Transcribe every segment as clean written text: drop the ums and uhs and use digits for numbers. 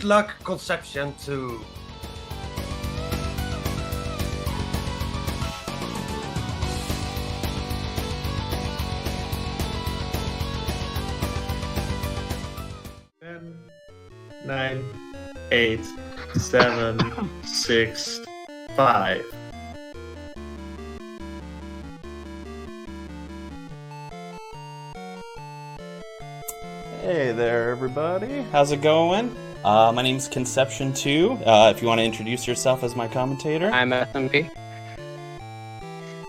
good luck, Conception 2. Nine, 8, 7, 6, 5. Hey there, everybody. How's it going? My name's Conception 2. If you want to introduce yourself as my commentator. I'm SMP.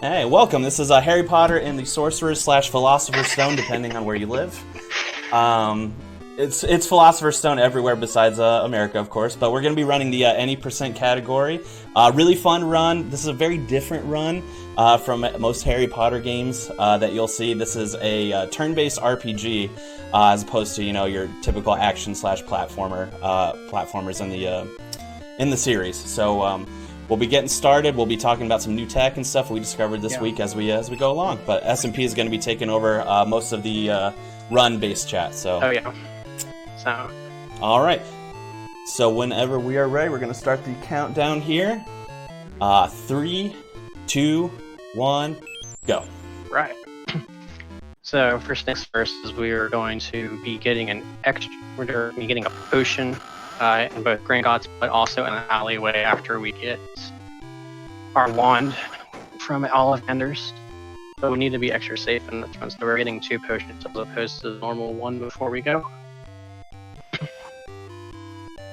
Hey, welcome. This is Harry Potter and the Sorcerer's / Philosopher's Stone, depending on where you live. It's Philosopher's Stone everywhere besides America, of course, but we're going to be running the any % category. Really fun run. This is a very different run from most Harry Potter games that you'll see. This is a turn-based RPG as opposed to, your typical action / platformers in the series. So we'll be getting started. We'll be talking about some new tech and stuff we discovered this week as we go along. But SMP is going to be taking over most of the run-based chat. So. Oh yeah. So. All right. So whenever we are ready, we're going to start the countdown here. 3, 2, 1, go. Right. So first things first is we are going to be getting a potion in both Gringotts, but also in an alleyway after we get our wand from Ollivanders. But we need to be extra safe in this one, so we're getting 2 potions as opposed to the normal 1 before we go.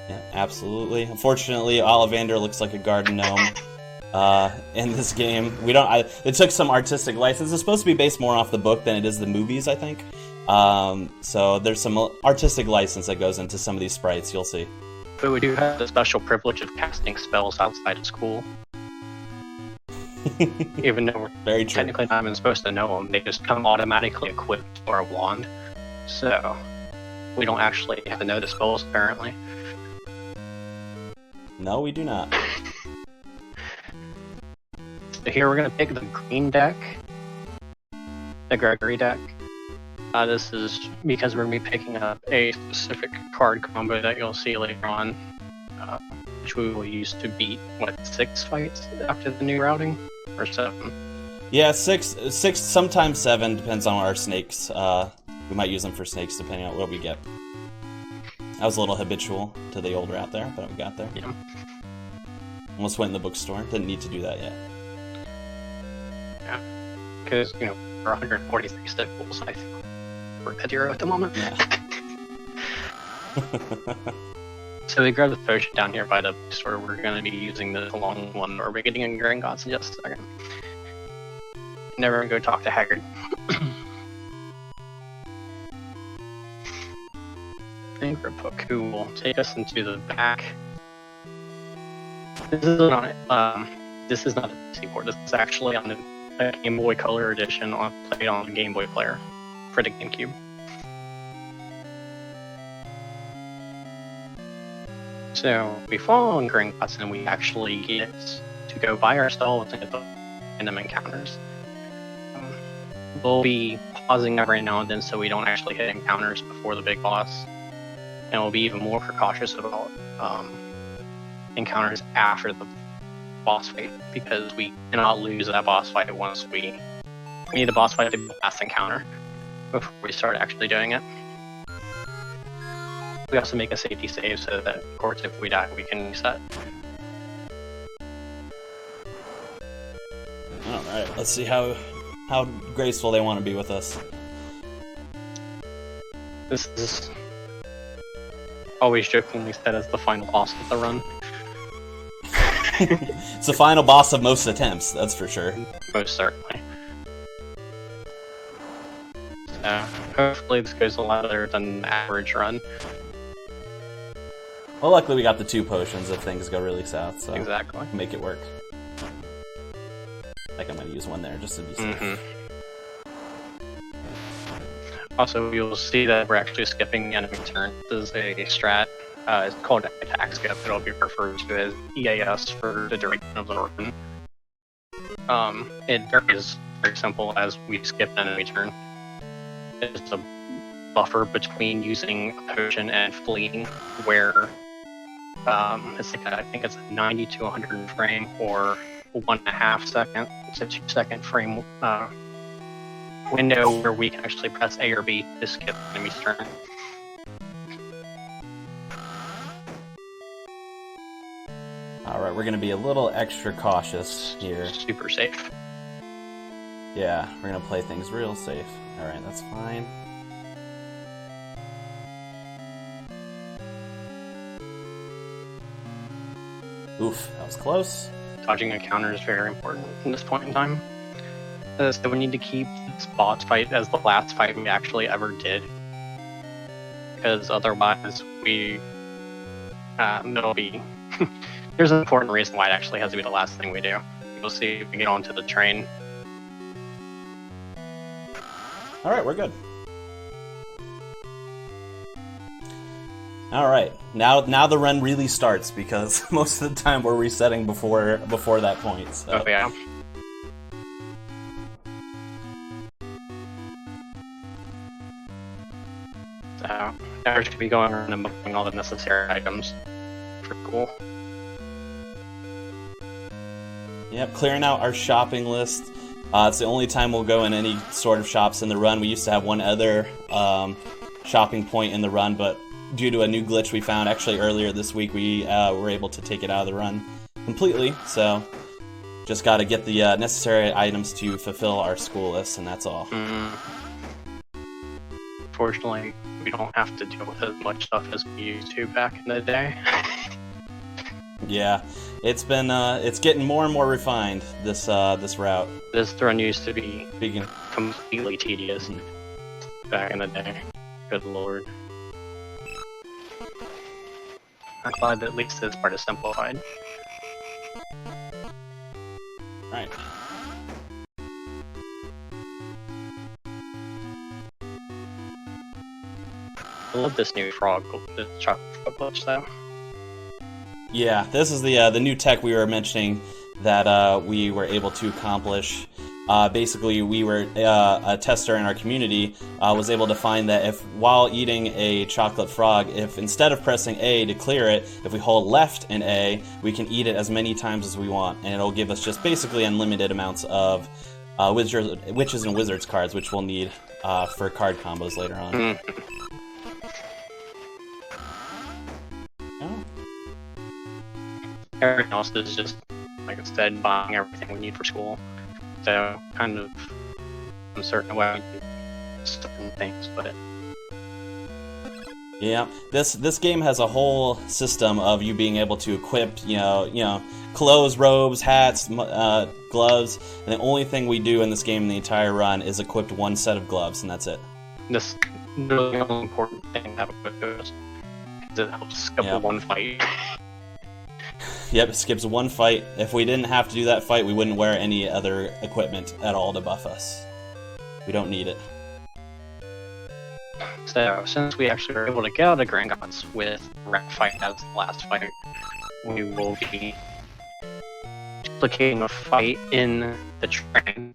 Yeah, absolutely. Unfortunately, Ollivander looks like a garden gnome in this game. It took some artistic license. It's supposed to be based more off the book than it is the movies, I think. So there's some artistic license that goes into some of these sprites. You'll see. But we do have the special privilege of casting spells outside of school. Even though we're very true. Technically not even supposed to know them, they just come automatically equipped for a wand. So we don't actually have to know the spells, apparently. No, we do not. So here we're going to pick the green deck, the Gregory deck. This is because we're going to be picking up a specific card combo that you'll see later on, which we will use to beat, 6 fights after the new routing? Or 7? Yeah, 6, sometimes 7, depends on our snakes. We might use them for snakes depending on what we get. I was a little habitual to the old route there, but we got there. Yeah. Almost went in the bookstore. Didn't need to do that yet. Yeah, because, for 143 staples, I think we're at 0 at the moment. Yeah. So we grabbed the potion down here by the bookstore. We're going to be using the long one, or we're getting in Gringotts in just a second. Never go talk to Haggard. Finger Book, who will take us into the back. This is not a PC port. This is actually on a Game Boy Color edition played on the Game Boy player for the GameCube. So we fall in Gringotts and we actually get to go by ourselves and get the random encounters. We'll be pausing every now and then so we don't actually hit encounters before the big boss. And we'll be even more precautious about encounters after the boss fight, because we cannot lose that boss fight once we need the boss fight to be the last encounter before we start actually doing it. We also make a safety save so that, of course, if we die, we can reset. Alright, let's see how graceful they want to be with us. This is always jokingly said as the final boss of the run. It's the final boss of most attempts, that's for sure. Most certainly. So, hopefully this goes a lot better than the average run. Well, luckily we got the 2 potions if things go really south, so exactly. Make it work. I think I'm going to use one there just to be safe. Mm-hmm. Also, you'll see that we're actually skipping the enemy turn. This is a strat. It's called attack skip. It'll be referred to as EAS for the duration of the run. It is very simple as we skip the enemy turn. It's a buffer between using a potion and fleeing, where It's like I think it's a 90 to 100 frame or 1.5 second. It's a 2-second frame window where we can actually press A or B to skip the enemy's turn. Alright, we're going to be a little extra cautious here. Super safe. Yeah, we're going to play things real safe. Alright, that's fine. Oof, that was close. Dodging a counter is very important in this point in time. So we need to keep this boss fight as the last fight we actually ever did. Because otherwise it'll be... There's an important reason why it actually has to be the last thing we do. We'll see if we get onto the train. Alright, we're good. Alright, now the run really starts because most of the time we're resetting before that point. So. Oh yeah. So now we're going to be going around and buying all the necessary items. Pretty cool. Yep, clearing out our shopping list. It's the only time we'll go in any sort of shops in the run. We used to have one other shopping point in the run, but due to a new glitch we found actually earlier this week, we were able to take it out of the run completely. So just got to get the necessary items to fulfill our school list, and that's all. Fortunately, we don't have to deal with as much stuff as we used to back in the day. Yeah, it's been it's getting more and more refined, this route. This run used to be Speaking completely tedious back in the day. Good lord. I'm glad that at least this part is simplified. right. I love this new frog, the chocolate frog glitch though. Yeah, this is the new tech we were mentioning that we were able to accomplish. Basically, we were a tester in our community was able to find that if while eating a chocolate frog, if instead of pressing A to clear it, if we hold left and A, we can eat it as many times as we want, and it'll give us just basically unlimited amounts of witches and wizards cards, which we'll need for card combos later on. Everything else is just, like I said, buying everything we need for school. So, kind of uncertain why we do certain things, but... Yeah, this game has a whole system of you being able to equip, you know, clothes, robes, hats, gloves, and the only thing we do in this game in the entire run is equip one set of gloves, and that's it. This really only important thing to have equipped is because it helps skip one fight. Yep, it skips one fight. If we didn't have to do that fight, we wouldn't wear any other equipment at all to buff us. We don't need it. So, since we actually were able to get out of Gringotts with Rat Fight as the last fight, we will be duplicating a fight in the train.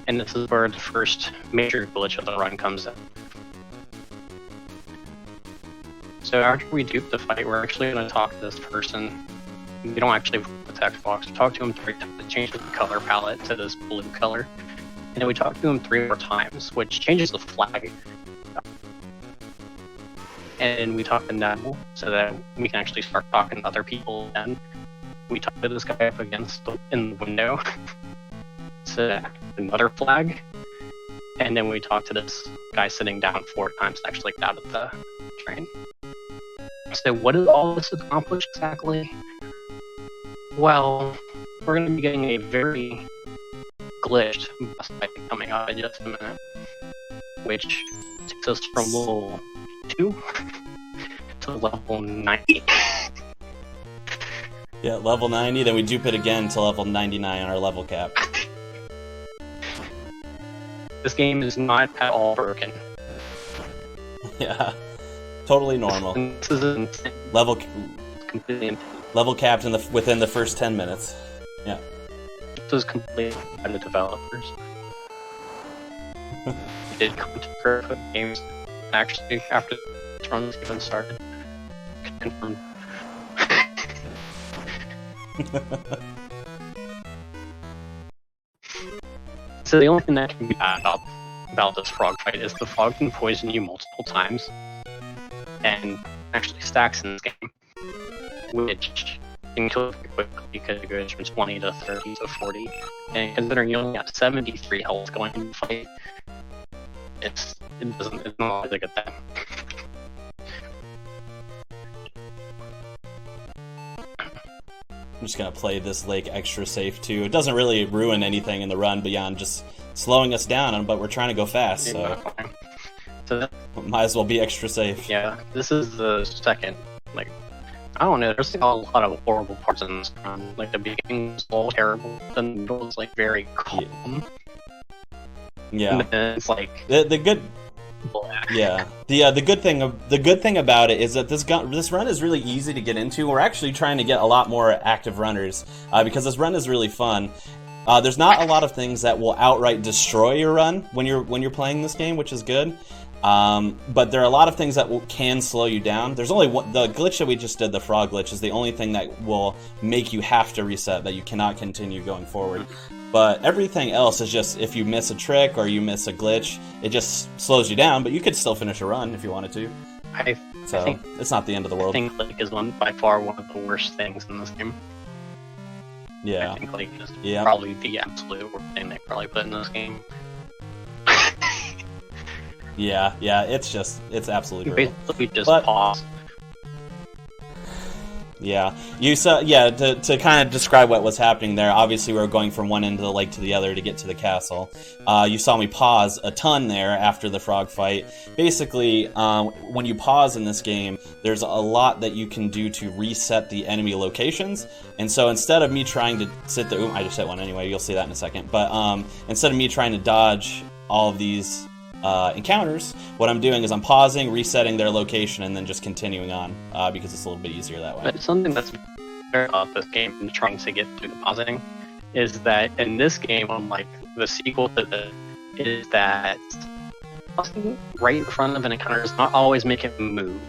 And this is where the first major glitch of the run comes in. So after we dupe the fight, we're actually going to talk to this person. We don't actually put the text box. We talk to him 3 times. It changes the color palette to this blue color. And then we talk to him 3 more times, which changes the flag. And we talk to Neville so that we can actually start talking to other people. And we talk to this guy up in the window to act another flag. And then we talk to this guy sitting down 4 times to actually get out of the train. So what does all this accomplish exactly? Well, we're going to be getting a very glitched boss fight coming up in just a minute, which takes us from level 2 to level 90. Yeah, level 90, then we dupe it again to level 99 on our level cap. This game is not at all broken. Yeah, totally normal. This is insane. Completely insane. Level capped within the first 10 minutes. Yeah. This is completely by the developers. We did come to grip with games actually after this run was even started. confirmed. So the only thing that can be bad about this frog fight is the frog can poison you multiple times, and actually stacks in this game, which can kill you quickly because it goes from 20 to 30 to 40. And considering you only have 73 health going into the fight, it's not always a good thing. I'm just gonna play this lake extra safe too. It doesn't really ruin anything in the run beyond just slowing us down, but we're trying to go fast, so might as well be extra safe. Yeah, this is the second, like, I don't know, there's a lot of horrible parts in this run. Like, the beginning was all terrible, then the middle was, like, very calm. Yeah. And then it's, like... The good... Yeah, the good thing about it is that this run is really easy to get into. We're actually trying to get a lot more active runners because this run is really fun. There's not a lot of things that will outright destroy your run when you're playing this game, which is good. But there are a lot of things that can slow you down. There's only one, the glitch that we just did, the frog glitch, is the only thing that will make you have to reset, that you cannot continue going forward. But everything else is just, if you miss a trick or you miss a glitch, it just slows you down, but you could still finish a run if you wanted to. I think it's not the end of the world. I think Lake is by far one of the worst things in this game. Yeah. I think Lake is probably the absolute worst thing they probably put in this game. Yeah, it's absolutely brutal. Basically just pause. Yeah, to kind of describe what was happening there, obviously we were going from one end of the lake to the other to get to the castle. You saw me pause a ton there after the frog fight. Basically, when you pause in this game, there's a lot that you can do to reset the enemy locations. And so instead of me trying to sit there, I just hit one anyway, you'll see that in a second. But instead of me trying to dodge all of these encounters, what I'm doing is I'm pausing, resetting their location, and then just continuing on because it's a little bit easier that way. But something that's very about this game and trying to get through the pausing is that in this game, unlike the sequel to this, is that pausing right in front of an encounter does not always make it move.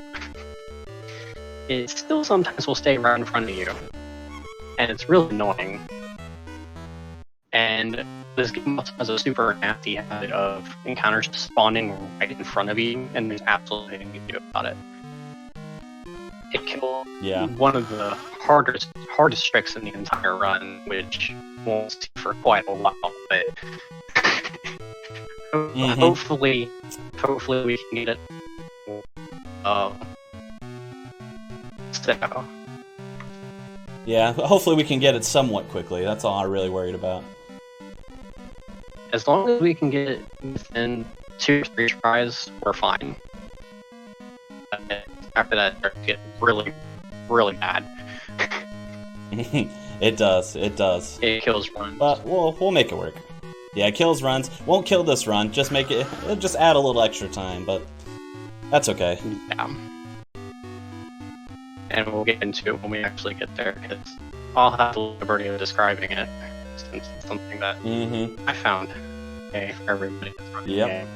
It still sometimes will stay right in front of you, and it's really annoying. And this game also has a super nasty habit of encounters just spawning right in front of you, and there's absolutely nothing you can do about it. It killed one of the hardest tricks in the entire run, which won't see for quite a while, but hopefully we can get it. So. Yeah, hopefully we can get it somewhat quickly. That's all I'm really worried about. As long as we can get it within 2 or 3 tries, we're fine. After that, it starts to get really, really bad. It does. It kills runs. But we'll make it work. Yeah, it kills runs. Won't kill this run. Just make it. Just add a little extra time, but that's okay. Yeah. And we'll get into it when we actually get there, because I'll have the liberty of describing it, since it's something that I found for everybody that's running the game.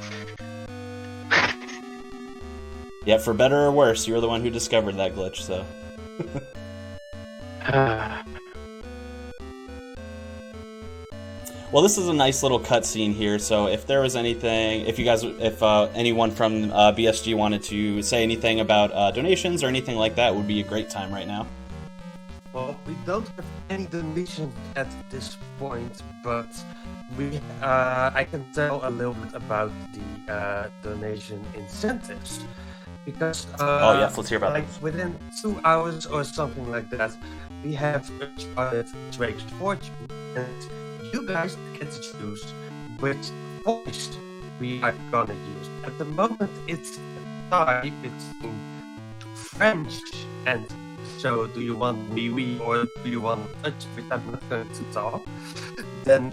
Yeah, for better or worse, you're the one who discovered that glitch, so. Well, this is a nice little cutscene here, so if there was anything, if anyone from BSG wanted to say anything about donations or anything like that, would be a great time right now. Well, we don't have any donations at this point, but I can tell a little bit about the donation incentives. Because let's hear about this. Within 2 hours or something like that, we have started Drake's Fortune, and you guys get to choose which voice we are gonna use. At the moment, it's a tie between French and so. Do you want me or do you want Dutch, which I'm not going to talk? Then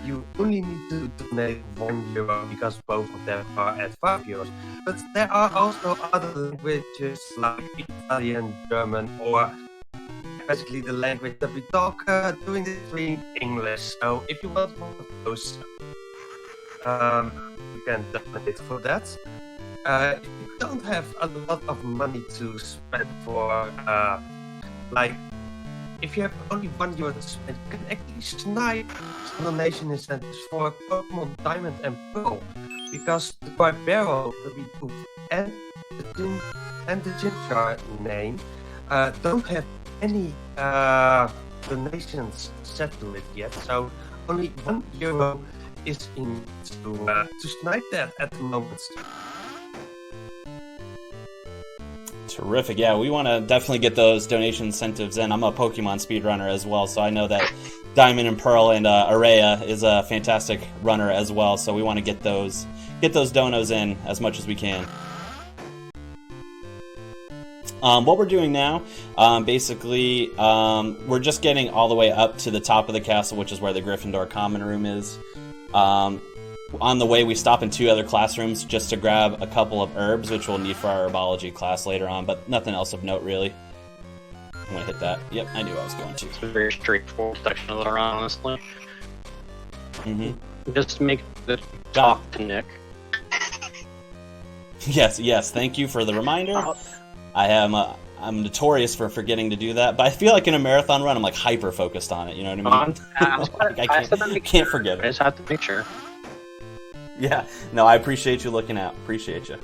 you only need to donate €1 because both of them are at €5. But there are also other languages like Italian, German, or basically the language that we talk doing this in English. So if you want one of those, you can donate for that. if you don't have a lot of money to spend for, like, if you have only €1 to spend, you can actually snipe donation incentives for Pokemon Diamond and Pearl, because the Barbaro, the Bidoof, and the Chimchar name don't have any donations set to it yet, so only €1 is in to snipe that at the moment. Terrific. Yeah, we want to definitely get those donation incentives in. I'm a Pokemon speedrunner as well, so I know that Diamond and Pearl and Araya is a fantastic runner as well, so we want to get those donos in as much as we can. What we're doing now, basically, we're just getting all the way up to the top of the castle, which is where the Gryffindor common room is. On the way, we stop in 2 other classrooms just to grab a couple of herbs, which we'll need for our herbology class later on, but nothing else of note, really. I'm going to hit that. Yep, I knew I was going to. It's a very straightforward section of the run, honestly. Mm-hmm. Just make the talk to Nick. Yes, thank you for the reminder. I'm notorious for forgetting to do that, but I feel like in a marathon run, I'm like hyper-focused on it, you know what I mean? I can't forget it. I just have to make sure. Yeah, no, I appreciate you looking out. Appreciate you.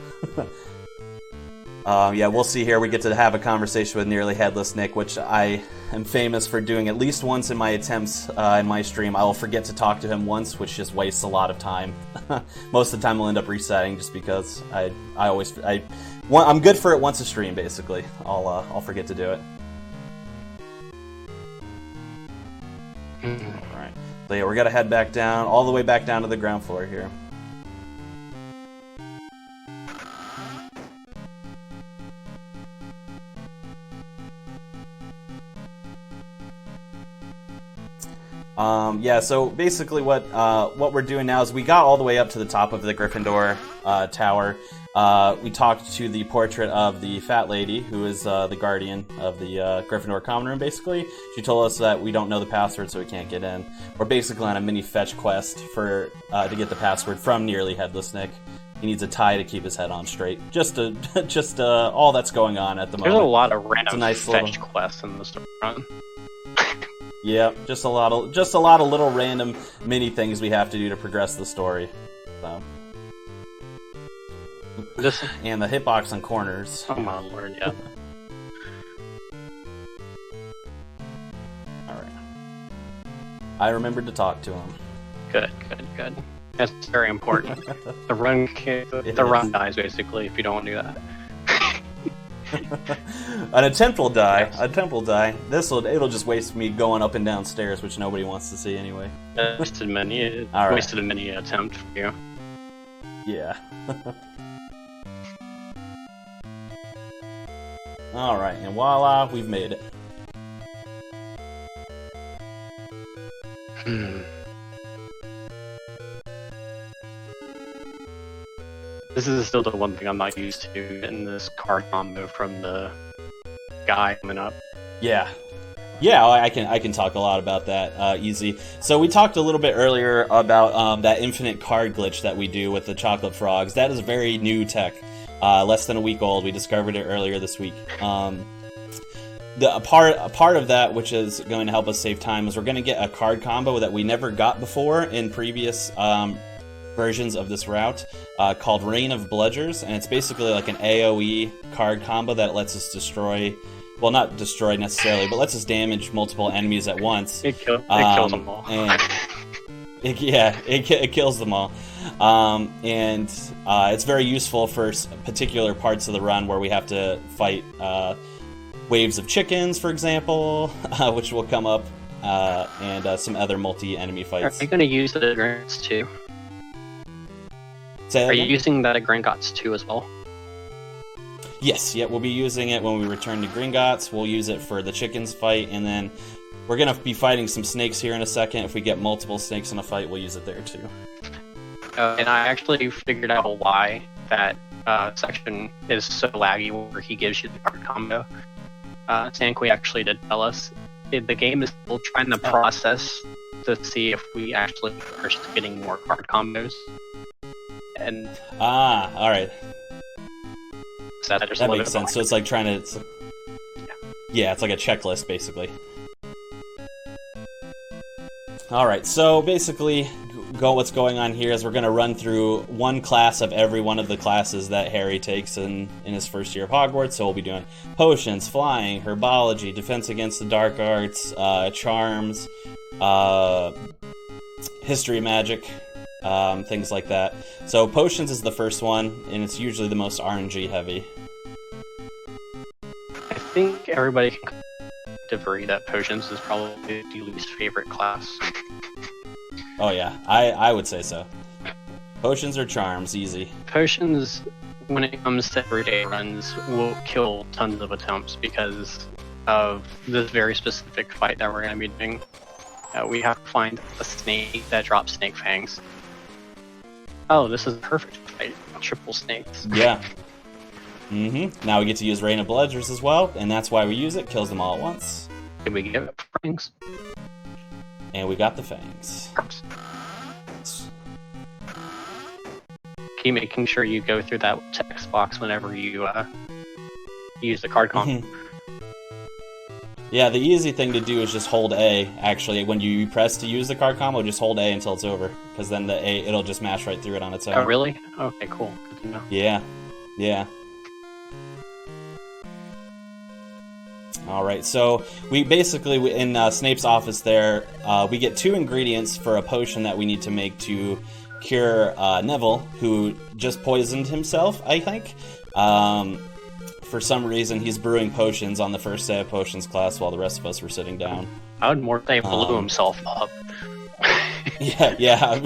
Yeah, we'll see here. We get to have a conversation with Nearly Headless Nick, which I am famous for doing at least once in my attempts in my stream. I will forget to talk to him once, which just wastes a lot of time. Most of the time, we'll end up resetting just because I'm good for it once a stream. Basically, I'll forget to do it. All right, so yeah, we're gonna head back down, all the way back down to the ground floor here. Yeah, so basically what we're doing now is we got all the way up to the top of the Gryffindor tower. We talked to the portrait of the fat lady, who is the guardian of the Gryffindor common room, basically. She told us that we don't know the password, so we can't get in. We're basically on a mini fetch quest to get the password from Nearly Headless Nick. He needs a tie to keep his head on straight. Just all that's going on at the moment. There's a lot of random nice fetch quests in this run. Yeah, just a lot of little random mini things we have to do to progress the story. So. And the hitbox on corners. Oh my lord, yeah. Alright. I remembered to talk to him. Good. That's very important. The run dies, basically, if you don't do that. An attempt will die. Yes. Attempt will die. It'll just waste me going up and down stairs, which nobody wants to see anyway. Wasted many. All right. Wasted a mini attempt for you. Yeah. All right, and voila, we've made it. This is still the one thing I'm not used to in this card combo from the guy coming up. Yeah, I can talk a lot about that easy. So we talked a little bit earlier about that infinite card glitch that we do with the chocolate frogs. That is very new tech, less than a week old. We discovered it earlier this week. A part of that, which is going to help us save time, is we're going to get a card combo that we never got before in previous versions of this route, called Reign of Bludgers, and it's basically like an AoE card combo that lets us destroy, well, not destroy necessarily, but lets us damage multiple enemies at once. It kills them all. And it kills them all. And it's very useful for particular parts of the run where we have to fight waves of chickens, for example, which will come up, and some other multi-enemy fights. Are you going to use it at Gringotts too? Are you using that at Gringotts too as well? Yes, we'll be using it when we return to Gringotts. We'll use it for the chickens fight, and then we're going to be fighting some snakes here in a second. If we get multiple snakes in a fight, we'll use it there too. And I actually figured out why that section is so laggy where he gives you the card combo. Sankui actually did tell us the game is still trying to process to see if we actually are getting more card combos. And all right. set. There's That a little makes bit sense. So it's like trying to. Yeah, it's like a checklist, basically. Alright, so basically, what's going on here is we're going to run through one class of every one of the classes that Harry takes in his first year of Hogwarts. So we'll be doing potions, flying, herbology, defense against the dark arts, charms, history magic, things like that. So potions is the first one, and it's usually the most RNG heavy. I think everybody can agree that potions is probably the least favorite class. Oh yeah, I would say so. Potions or charms, easy. Potions, when it comes to everyday runs, will kill tons of attempts because of this very specific fight that we're going to be doing. We have to find a snake that drops snake fangs. Oh, this is a perfect fight. Triple snakes. Yeah. Now we get to use Rain of Bludgers as well, and that's why we use it. Kills them all at once. Did we get fangs? And we got the fangs. Keep making sure you go through that text box whenever you use the card comp. Yeah, the easy thing to do is just hold A. Actually, when you press to use the card combo, just hold A until it's over, because then the A, it'll just mash right through it on its own. Oh, really? Okay, cool. Good to know. Yeah. Alright, so we basically, in Snape's office there, we get 2 ingredients for a potion that we need to make to cure Neville, who just poisoned himself, I think. For some reason, he's brewing potions on the first day of potions class while the rest of us were sitting down. I would more say blew himself up. Yeah,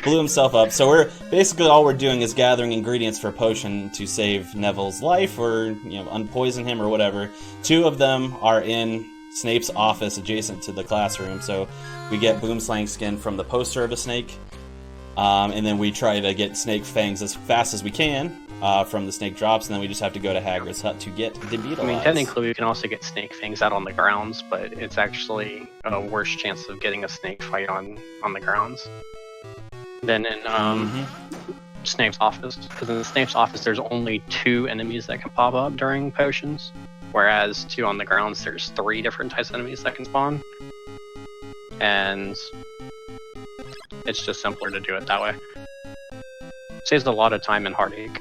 blew himself up. So we're basically all we're doing is gathering ingredients for a potion to save Neville's life, or unpoison him or whatever. 2 of them are in Snape's office, adjacent to the classroom. So we get Boomslang skin from the poster of a snake, and then we try to get snake fangs as fast as we can from the snake drops, and then we just have to go to Hagrid's hut to get the beetle. I mean, eyes. technically we can also get snake fangs out on the grounds, but it's actually a worse chance of getting a snake fight on the grounds than in Snape's office. Because in Snape's office there's only 2 enemies that can pop up during potions, whereas on the grounds there's 3 different types of enemies that can spawn. And it's just simpler to do it that way. Saves a lot of time and heartache.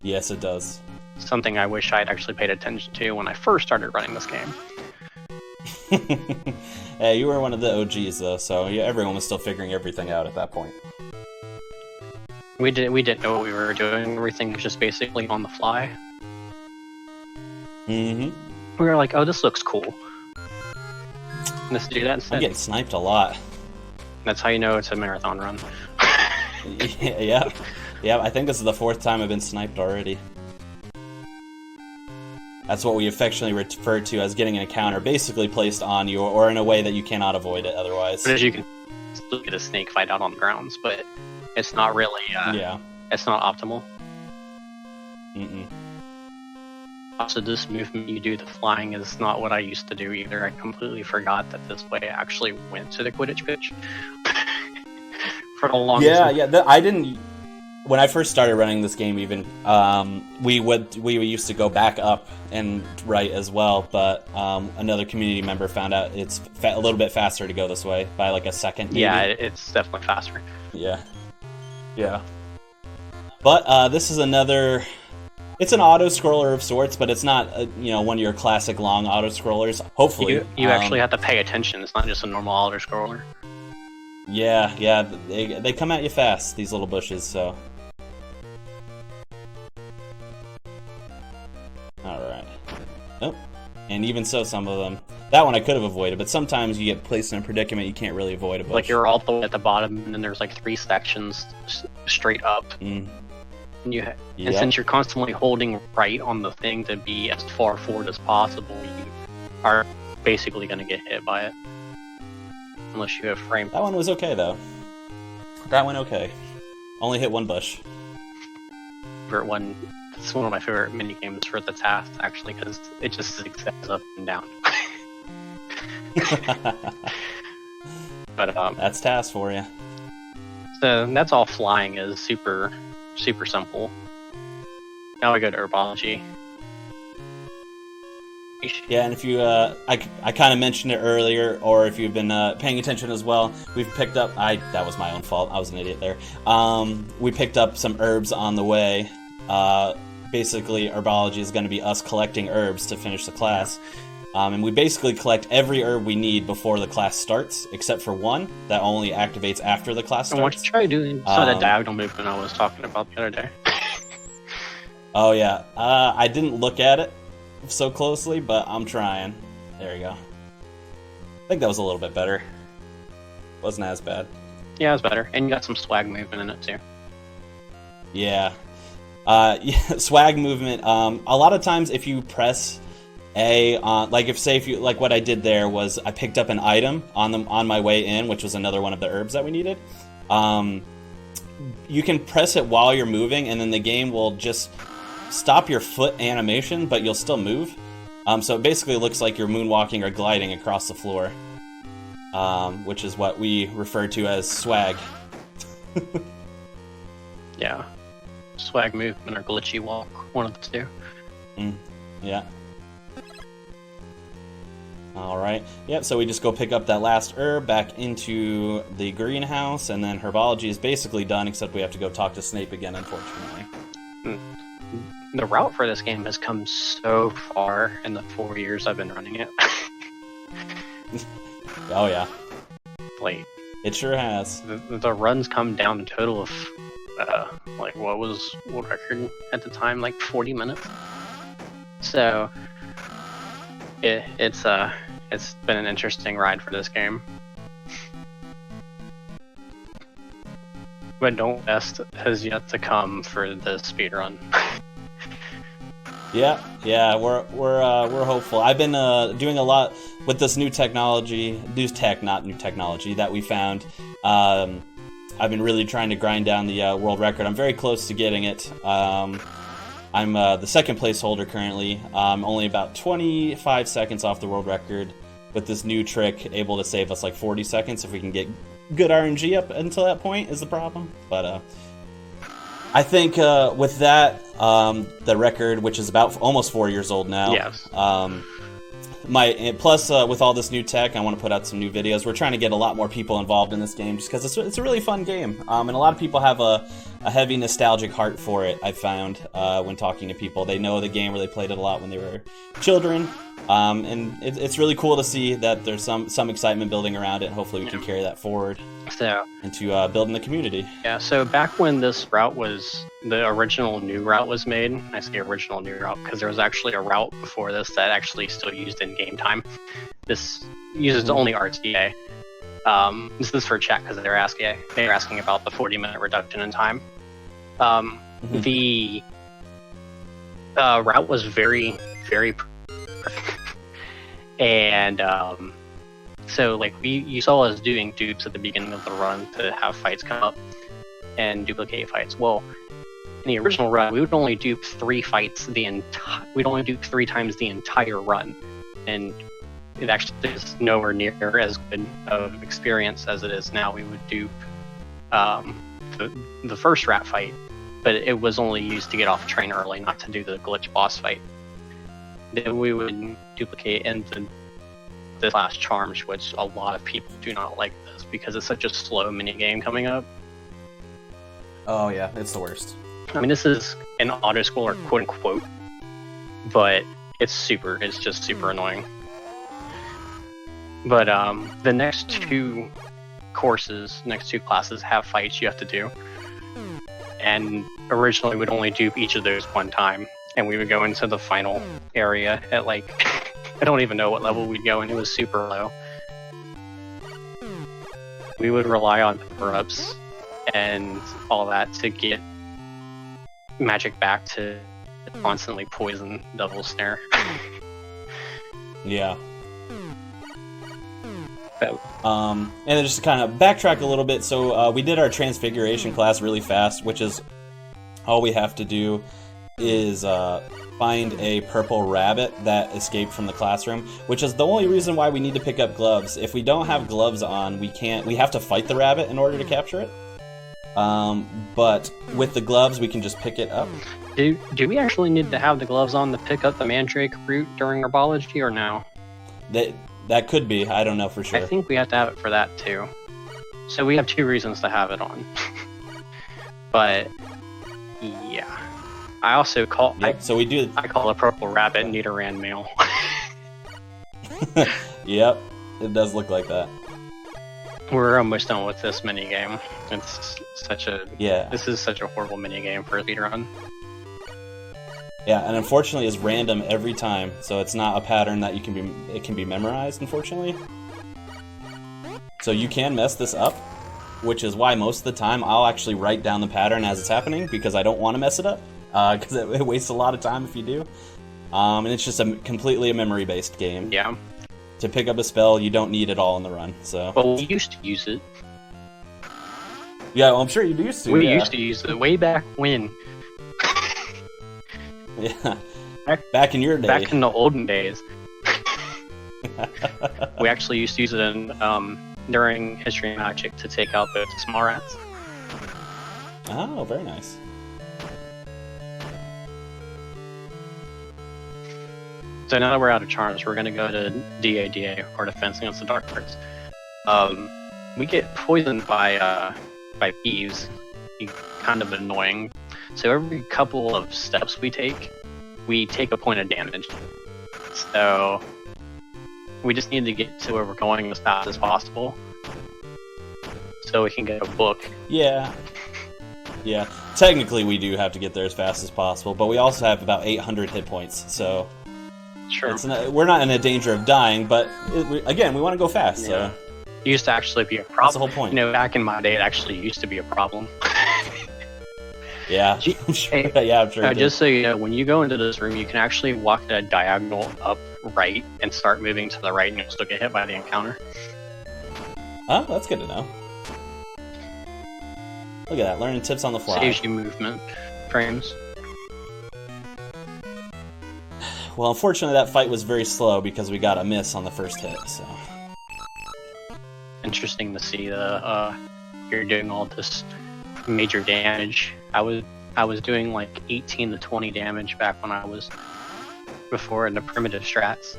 Yes, it does. Something I wish I had actually paid attention to when I first started running this game. Hey, you were one of the OGs though, so everyone was still figuring everything out at that point. We didn't know what we were doing. Everything was just basically on the fly. We were like, oh, this looks cool. Let's do that instead. I'm getting sniped a lot. That's how you know it's a marathon run. Yeah, I think this is the 4th time I've been sniped already. That's what we affectionately refer to as getting an encounter basically placed on you, or in a way that you cannot avoid it otherwise. But as you can still get a snake fight out on the grounds, but it's not really, it's not optimal. Also, this movement you do, the flying, is not what I used to do either. I completely forgot that this way I actually went to the Quidditch pitch. For the longest I didn't. When I first started running this game, even we used to go back up and right as well. But another community member found out it's a little bit faster to go this way by like a second. Maybe. Yeah, it's definitely faster. Yeah. But this is another. It's an auto scroller of sorts, but it's not one of your classic long auto scrollers. Hopefully, you actually have to pay attention. It's not just a normal auto scroller. Yeah, they come at you fast, these little bushes, so. Alright. Oh, and even so, some of them. That one I could have avoided, but sometimes you get placed in a predicament you can't really avoid a bush. Like you're all the way at the bottom, and then there's like 3 sections straight up. And since you're constantly holding right on the thing to be as far forward as possible, you are basically going to get hit by it. Unless you have frame. That one was okay, though. That went okay. Only hit 1 bush. It's one of my favorite mini games for the task, actually, because it just zigzags up and down. But that's task for you. So that's all flying is super, super simple. now we go to herbology. Yeah, and if you, I kind of mentioned it earlier, or if you've been paying attention as well, we've picked up, that was my own fault, I was an idiot there. We picked up some herbs on the way. Basically, herbology is going to be us collecting herbs to finish the class. And we basically collect every herb we need before the class starts, except for one that only activates after the class starts. I want you to try doing some of that diagonal movement I was talking about the other day. Oh yeah, I didn't look at it so closely, but I'm trying. There you go. I think that was a little bit better. Wasn't as bad. Yeah, it was better. And you got some swag movement in it too. Yeah. Yeah, swag movement. A lot of times if you press A on, like if you, like what I did there was I picked up an item on my way in, which was another one of the herbs that we needed. You can press it while you're moving, and then the game will just stop your foot animation, but you'll still move. So it basically looks like you're moonwalking or gliding across the floor, which is what we refer to as swag. Yeah. Swag movement or glitchy walk, one of the two. Yeah. Alright. Yep, so we just go pick up that last herb back into the greenhouse, and then herbology is basically done, except we have to go talk to Snape again, unfortunately. The route for this game has come so far in the 4 years I've been running it. Oh yeah. Like, it sure has. The runs come down a total of, like, what was world record at the time? Like 40 minutes? So, it's been an interesting ride for this game. But Don't Best has yet to come for the speedrun. Yeah, we're hopeful. I've been doing a lot with this new technology, not new technology that we found. I've been really trying to grind down the world record. I'm very close to getting it. I'm the second place holder currently. Only about 25 seconds off the world record. With this new trick, able to save us like 40 seconds if we can get good RNG up until that point is the problem. But I think with that, the record, which is about almost 4 years old now. Yes. Plus with all this new tech, I want to put out some new videos. We're trying to get a lot more people involved in this game, just because it's a really fun game, and a lot of people have a heavy nostalgic heart for it. I've found when talking to people, they know the game or they played it a lot when they were children, and it's really cool to see that there's some excitement building around it. And hopefully, we can carry that forward into building the community. Yeah. So back when this route the original new route was made, I say original new route because there was actually a route before this that actually still used in game time. This uses only RTA. This is for chat because they're asking about the 40-minute reduction in time. The route was very, very and so like you saw us doing dupes at the beginning of the run to have fights come up and duplicate fights. Well, in the original run, we would only dupe 3 fights we'd only dupe 3 times the entire run, and it actually is nowhere near as good of experience as it is now. We would dupe the first rat fight, but it was only used to get off train early, not to do the glitch boss fight. Then we would duplicate into the last charms, which a lot of people do not like this because it's such a slow mini game coming up. Oh yeah, it's the worst. I mean, this is an auto scroller, quote unquote, but it's just super annoying. But the next 2 classes have fights you have to do, and originally we'd only dupe each of those one time, and we would go into the final area at like I don't even know what level we'd go in. It was super low. We would rely on power-ups and all that to get magic back to constantly poison Devil's Snare. Yeah. And then just to kind of backtrack a little bit, so we did our Transfiguration class really fast, which is all we have to do is find a purple rabbit that escaped from the classroom, which is the only reason why we need to pick up gloves. If we don't have gloves on, we have to fight the rabbit in order to capture it. But with the gloves, we can just pick it up. Do we actually need to have the gloves on to pick up the mandrake root during herbology, or no? That could be. I don't know for sure. I think we have to have it for that too. So we have 2 reasons to have it on. But yeah, I also call. Yep, so we do. I call a purple rabbit Nidoran male. Yep, it does look like that. We're almost done with this mini game. It's such a This is such a horrible mini game for a speedrun. Yeah, and unfortunately, it's random every time, so it's not a pattern that it can be memorized. Unfortunately, so you can mess this up, which is why most of the time I'll actually write down the pattern as it's happening because I don't want to mess it up because it wastes a lot of time if you do. And it's just completely a memory-based game. Yeah. To pick up a spell, you don't need it all in the run. So. Well, we used to use it. Yeah, well, I'm sure you used to. We used to use it way back when. Yeah. Back in your day. Back in the olden days. We actually used to use it during History of Magic to take out the small rats. Oh, very nice. So now that we're out of charms, we're going to go to DADA, or Defense Against the Dark Arts. We get poisoned by bees. Kind of annoying. So every couple of steps we take a point of damage. So we just need to get to where we're going as fast as possible, so we can get a book. Yeah. Yeah. Technically, we do have to get there as fast as possible, but we also have about 800 hit points, so... Sure. We're not in a danger of dying, but again, we want to go fast. Yeah. So it used to actually be a problem. That's the whole point. You know, back in my day, it actually used to be a problem. Yeah, I'm sure. Yeah, I'm sure. Just so you know, when you go into this room, you can actually walk a diagonal up right and start moving to the right, and you'll still get hit by the encounter. Oh, that's good to know. Look at that, learning tips on the fly. Saves you movement frames. Well, unfortunately, that fight was very slow because we got a miss on the first hit, so... Interesting to see you're doing all this major damage. I was doing like 18 to 20 damage back when I was before in the primitive strats.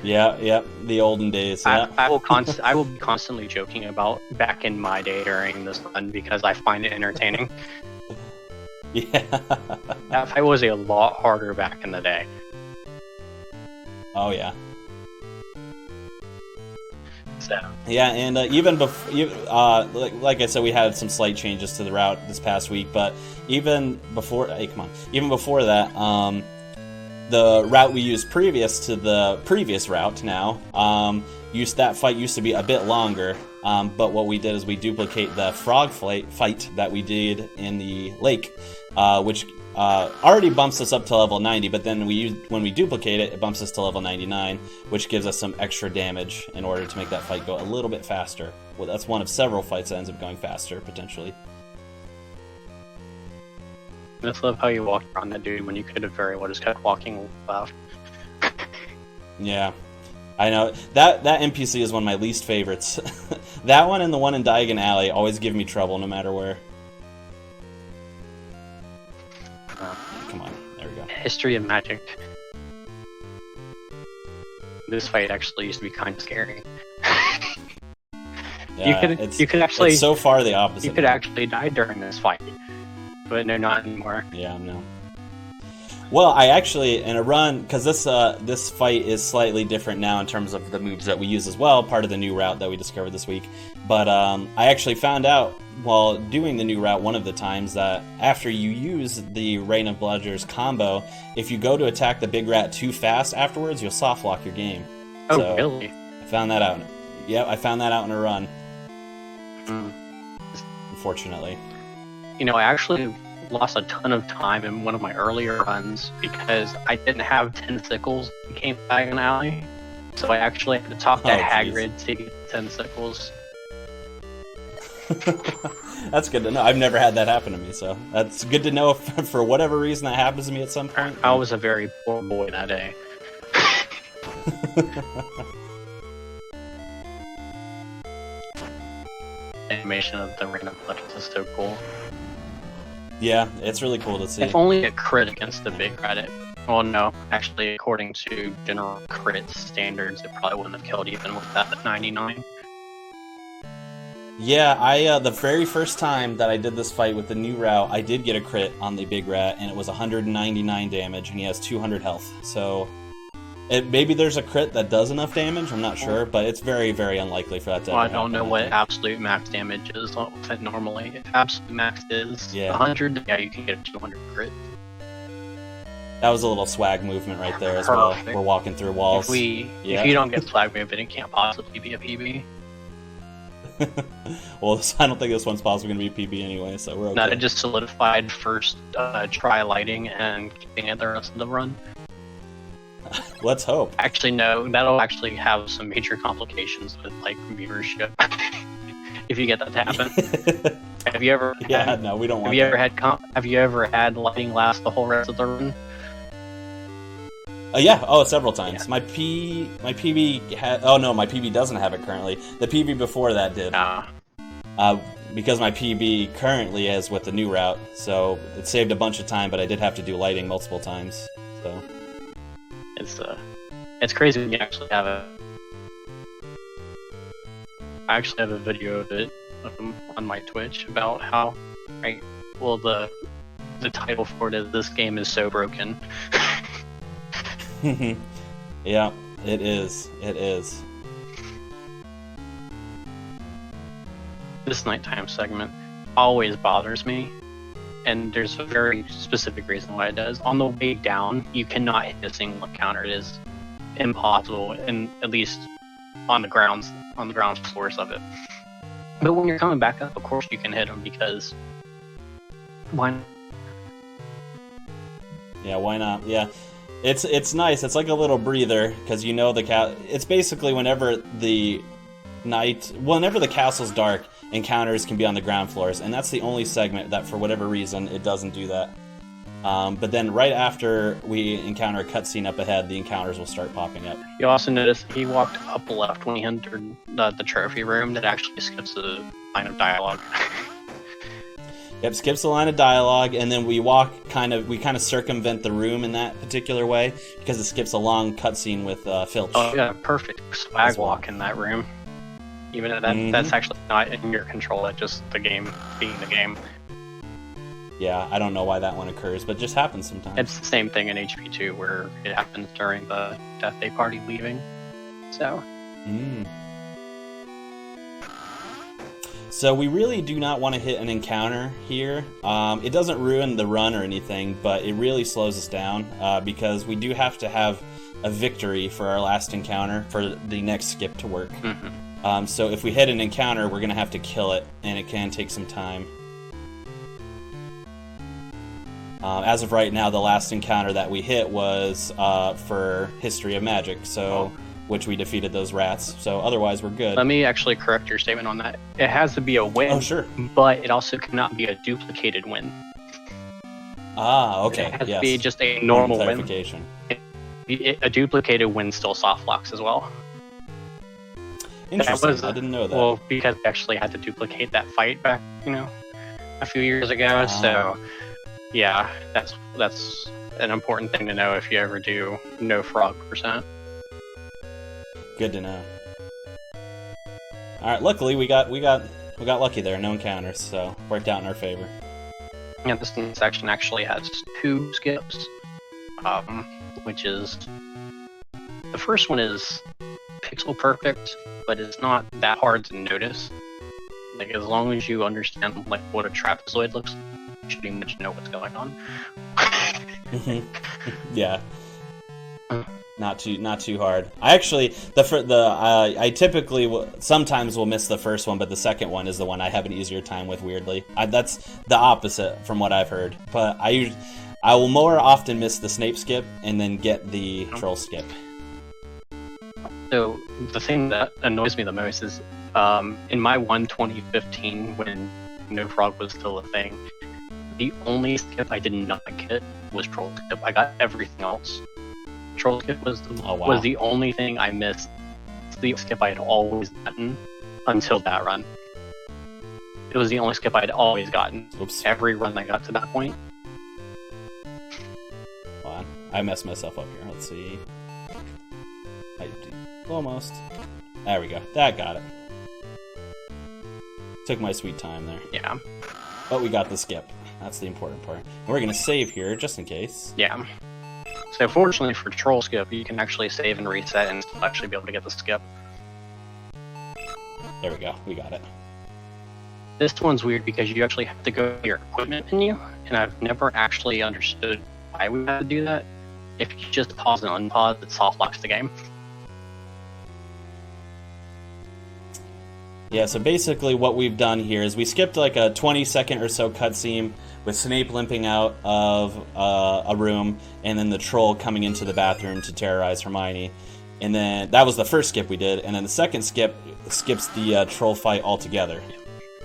Yeah, the olden days. Yeah. I will be constantly joking about back in my day during this run because I find it entertaining. Yeah. That fight was a lot harder back in the day. Oh yeah. So. Yeah, and even before, like I said, we had some slight changes to the route this past week. But even before, even before that, the route we used previous to the previous route now, that fight used to be a bit longer. But what we did is we duplicate the frog fight that we did in the lake, which already bumps us up to level 90, but then when we duplicate it, it bumps us to level 99, which gives us some extra damage in order to make that fight go a little bit faster. Well, that's one of several fights that ends up going faster, potentially. I just love how you walked around that dude when you could have very well just kept walking left. Yeah. I know. That NPC is one of my least favorites. That one and the one in Diagon Alley always give me trouble no matter where. Come on. There we go. History of Magic. This fight actually used to be kind of scary. Yeah, you could actually... It's so far the opposite. You could actually die during this fight. But no, not anymore. Yeah, no. Well, I actually, in a run, because this fight is slightly different now in terms of the moves that we use as well, part of the new route that we discovered this week. But I actually found out while doing the new route one of the times that after you use the Rain of Bludgers combo, if you go to attack the big rat too fast afterwards, you'll soft lock your game. Oh, so really? I found that out. Yep, I found that out in a run. Unfortunately. You know, I actually lost a ton of time in one of my earlier runs because I didn't have 10 sickles that came back in alley. So I actually had to talk to Hagrid to get 10 sickles. That's good to know. I've never had that happen to me, so that's good to know if, for whatever reason that happens to me at some point. I was a very poor boy that day. animation of the random collections is so cool. Yeah, it's really cool to see. If only a crit against the big rat. Well, no, actually, according to general crit standards, it probably wouldn't have killed even with that at 99. Yeah, I the very first time that I did this fight with the new route, I did get a crit on the big rat, and it was 199 damage, and he has 200 health. So maybe there's a crit that does enough damage. I'm not sure, but it's very, very unlikely for that to Well, I ever don't know happen, what think. absolute max damage is normally. If absolute max is 100, yeah, you can get a 200 crit. That was a little swag movement right there as well. Perfect. We're walking through walls. If you don't get flag movement, it can't possibly be a PB. Well, I don't think this one's possibly going to be PB anyway, so we're okay. No, it just solidified first try lighting and keeping it the rest of the run. Let's hope. Actually, no, that'll actually have some major complications with like viewership if you get that to happen. Have you ever? No, we don't want. Have you ever had lighting last the whole rest of the run? Yeah, several times. Yeah. My PB had. Oh no, my PB doesn't have it currently. The PB before that did. Because my PB currently is with the new route, so it saved a bunch of time. But I did have to do lighting multiple times. So it's crazy when you actually have it. I actually have a video of it on my Twitch about how, the title for it is "This Game Is So Broken." Yeah, it is. It is. This nighttime segment always bothers me, and there's a very specific reason why it does. On the way down, you cannot hit a single encounter. It is impossible, and at least on the ground floors of it. But when you're coming back up, of course you can hit them because why not? Yeah, why not? Yeah. It's nice. It's like a little breather because you know it's basically whenever the castle's dark, encounters can be on the ground floors, and that's the only segment that for whatever reason it doesn't do that. But then right after we encounter a cutscene up ahead, the encounters will start popping up. You also notice he walked up left when he entered the trophy room. That actually skips the line of dialogue. Yep, skips the line of dialogue, and then we kind of circumvent the room in that particular way because it skips a long cutscene with Filch. Oh yeah, perfect swag walk in that room. Even though that's actually not in your control, that's just the game being the game. Yeah, I don't know why that one occurs, but it just happens sometimes. It's the same thing in HP2 where it happens during the Death Day party leaving. So. So we really do not want to hit an encounter here. It doesn't ruin the run or anything, but it really slows us down because we do have to have a victory for our last encounter for the next skip to work. So if we hit an encounter, we're going to have to kill it, and it can take some time. As of right now, the last encounter that we hit was for History of Magic, which we defeated those rats. So otherwise, we're good. Let me actually correct your statement on that. It has to be a win. Oh, sure. But it also cannot be a duplicated win. Okay. It has to be just a normal win. A duplicated win still soft locks as well. Interesting. I didn't know that. Well, because we actually had to duplicate that fight back, a few years ago. So, yeah, that's an important thing to know if you ever do no frog %. Good to know. All right. Luckily, we got lucky there. No encounters, so worked out in our favor. Yeah, this section actually has 2 skips, which is the first one is pixel perfect, but it's not that hard to notice. Like as long as you understand what a trapezoid looks like, you should pretty much know what's going on. Yeah. Not too hard. I actually I typically sometimes will miss the first one, but the second one is the one I have an easier time with. Weirdly, that's the opposite from what I've heard. But I will more often miss the Snape skip and then get the troll skip. So the thing that annoys me the most is in my 2015 when No Frog was still a thing, the only skip I did not get was troll skip. I got everything else. Troll skip was the only thing I missed. It's the skip I had always gotten until that run. it was the only skip I'd always gotten. Oops. Every run that got to that point. Hold on. I messed myself up here. Let's see. Almost. There we go. That got it. Took my sweet time there. Yeah. But we got the skip. That's the important part. And we're going to save here, just in case. Yeah. So fortunately for Troll Skip, you can actually save and reset and still actually be able to get the skip. There we go. We got it. This one's weird because you actually have to go to your equipment menu, and I've never actually understood why we have to do that. If you just pause and unpause, it soft locks the game. Yeah, so basically what we've done here is we skipped like a 20-second or so cutscene with Snape limping out of a room, and then the troll coming into the bathroom to terrorize Hermione. And then that was the first skip we did, and then the second skip skips the troll fight altogether.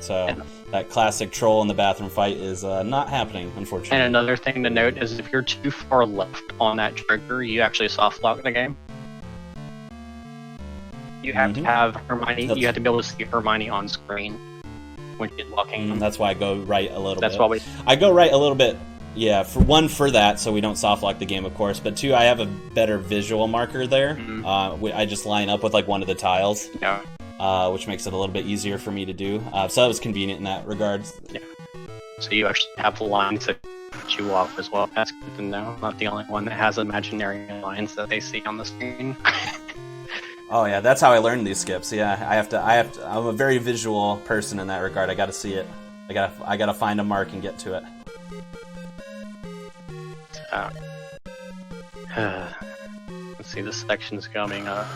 So that classic troll in the bathroom fight is not happening, unfortunately. And another thing to note is if you're too far left on that trigger, you actually soft lock the game. You have to have Hermione. You have to be able to see Hermione on screen when she's walking. That's why I go right a little bit. That's why I go right a little bit. Yeah, for that, so we don't soft lock the game, of course. But two, I have a better visual marker there. I just line up with like one of the tiles. Yeah. Which makes it a little bit easier for me to do. So that was convenient in that regard. Yeah. So you actually have the lines that you walk as well. That's good to know. Not the only one that has imaginary lines that they see on the screen. Oh yeah, that's how I learned these skips. Yeah, I have to. I'm a very visual person in that regard. I got to see it. I gotta find a mark and get to it. Let's see, this section's coming up.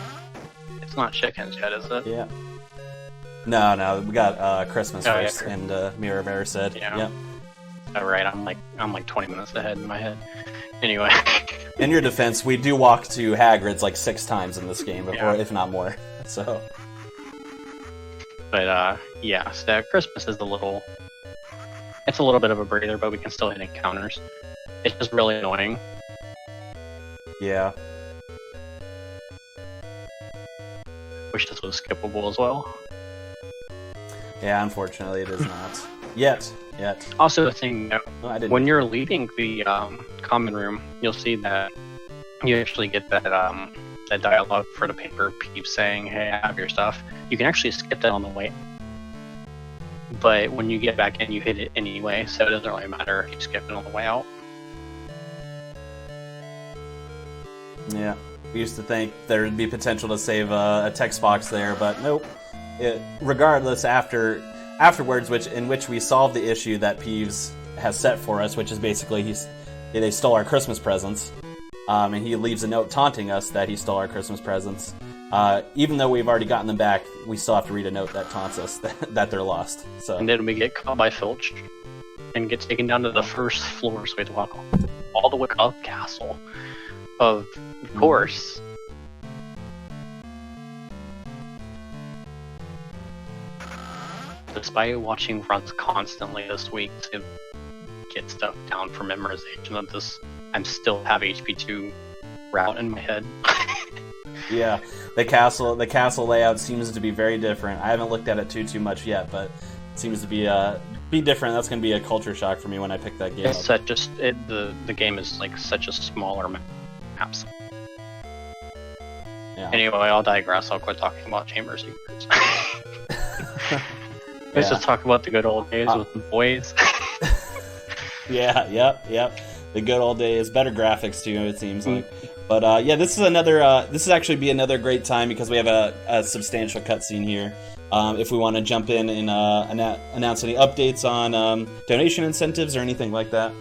It's not chickens yet, is it? Yeah. No, we got Christmas first, yeah. and Mirror said. Yeah. Yep. Oh, right, I'm like 20 minutes ahead in my head. Anyway. In your defense, we do walk to Hagrid's like 6 times in this game, before, if not more. So. But yeah, so Christmas is it's a little bit of a breather, but we can still hit encounters. It's just really annoying. Yeah. Wish this was skippable as well. Yeah, unfortunately it is not. Yet. Also, a thing, No, when you're leaving the common room, you'll see that you actually get that dialogue for the paper peep saying, "Hey, I have your stuff." You can actually skip that on the way, but when you get back in, you hit it anyway, so it doesn't really matter if you skip it on the way out. Yeah. We used to think there would be potential to save a text box there, but nope. Regardless, afterwards, in which we solved the issue that Peeves has set for us, which is basically they stole our Christmas presents, and he leaves a note taunting us that he stole our Christmas presents. Even though we've already gotten them back, we still have to read a note that taunts us that they're lost. So. And then we get caught by Filch and get taken down to the first floor, so we have to walk all the way up the castle. Of course. Despite watching runs constantly this week to get stuff down for memorization of this, I'm still have HP2 route in my head. Yeah, the castle layout seems to be very different. I haven't looked at it too much yet, but it seems to be different. That's going to be a culture shock for me when I pick that game up. The game is like such a smaller map. Yeah. Anyway, I'll digress. I'll quit talking about chamber secrets. Let's just talk about the good old days with the boys. Yeah, yep. The good old days. Better graphics too, it seems like. But yeah, this is actually be another great time because we have a substantial cutscene here. If we want to jump in and announce any updates on donation incentives or anything like that.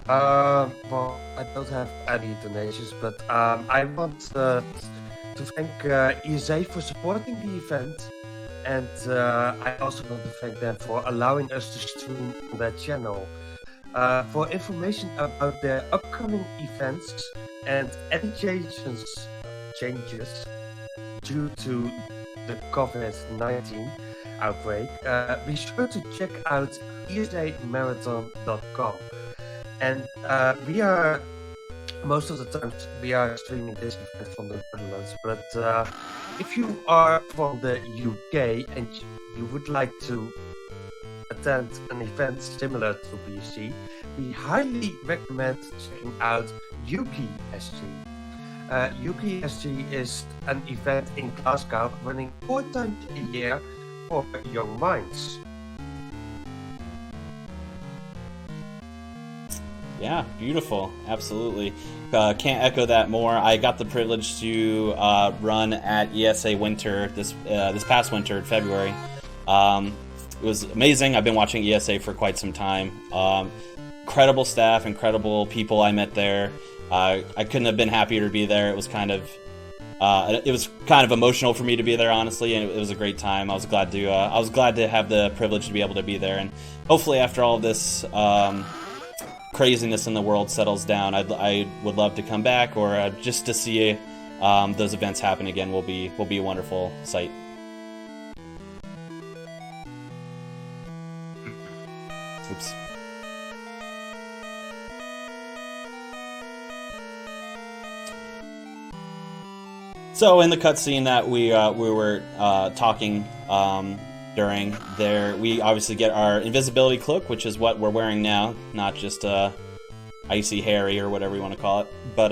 Well, I don't have any donations, but I want to thank ESA for supporting the event, and I also want to thank them for allowing us to stream on their channel. For information about their upcoming events and any changes due to the COVID-19 outbreak, be sure to check out esamarathon.com. And we are most of the times we are streaming this event from the Netherlands, but if you are from the UK and you would like to attend an event similar to BSG, we highly recommend checking out UKSG. UKSG is an event in Glasgow running 4 times a year for young minds. Yeah, beautiful. Absolutely. Can't echo that more. I got the privilege to run at ESA Winter this past winter in February. It was amazing. I've been watching ESA for quite some time. Incredible staff, incredible people I met there. I couldn't have been happier to be there. It was kind of emotional for me to be there, honestly, and it was a great time. I was glad to have the privilege to be able to be there, and hopefully after all this craziness in the world settles down, I would love to come back, or just to see those events happen again will be a wonderful sight. Oops. So in the cutscene that we were talking during there, we obviously get our invisibility cloak, which is what we're wearing now, not just Icy Harry or whatever you want to call it. But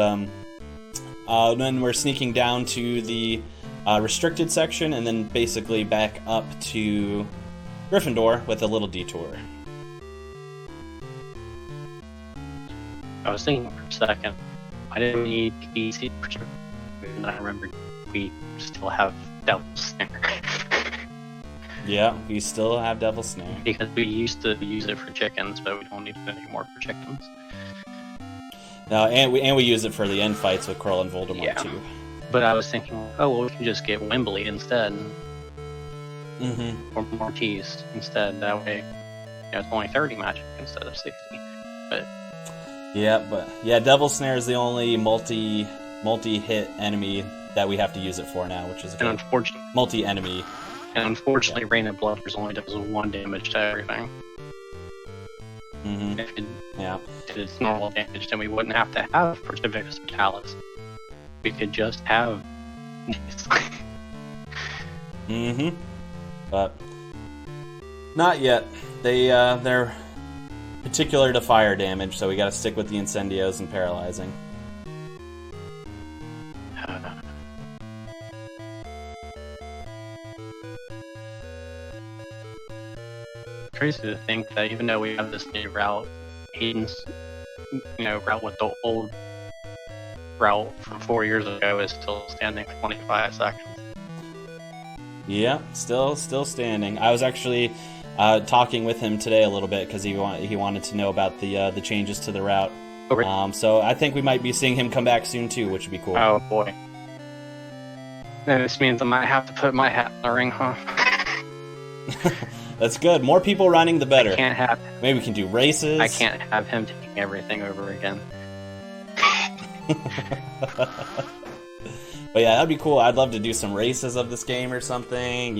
then we're sneaking down to the restricted section, and then basically back up to Gryffindor with a little detour. I was thinking for a second, I didn't need GBC, and I remembered we still have Devil's Snare. Yeah, we still have Devil's Snare. Because we used to use it for chickens, but we don't need it anymore for chickens. No, and we use it for the end fights with Quirrell and Voldemort too. But I was thinking, oh well, we can just get Wembley instead. Mm-hmm. Or Mortiz instead. That way, it's only 30 magic instead of 60. But yeah, Devil's Snare is the only multi-hit enemy that we have to use it for now, which is a good multi-enemy. And unfortunately, Rain of Bluffers only does 1 damage to everything. Mm-hmm. If it did its normal damage, then we wouldn't have to have Percivicus Vitalis. We could just have Mm-hmm. But not yet. They're particular to fire damage, so we gotta stick with the Incendios and Paralyzing. Crazy to think that even though we have this new route, Hayden's route with the old route from 4 years ago is still standing for 25 seconds. Yeah, still standing. I was actually talking with him today a little bit because he wanted to know about the changes to the route. Oh, really? So I think we might be seeing him come back soon too, which would be cool. Oh boy. This means I might have to put my hat in the ring, huh? That's good. More people running, the better. I can't have. Maybe we can do races. I can't have him taking everything over again. But yeah, that'd be cool. I'd love to do some races of this game or something.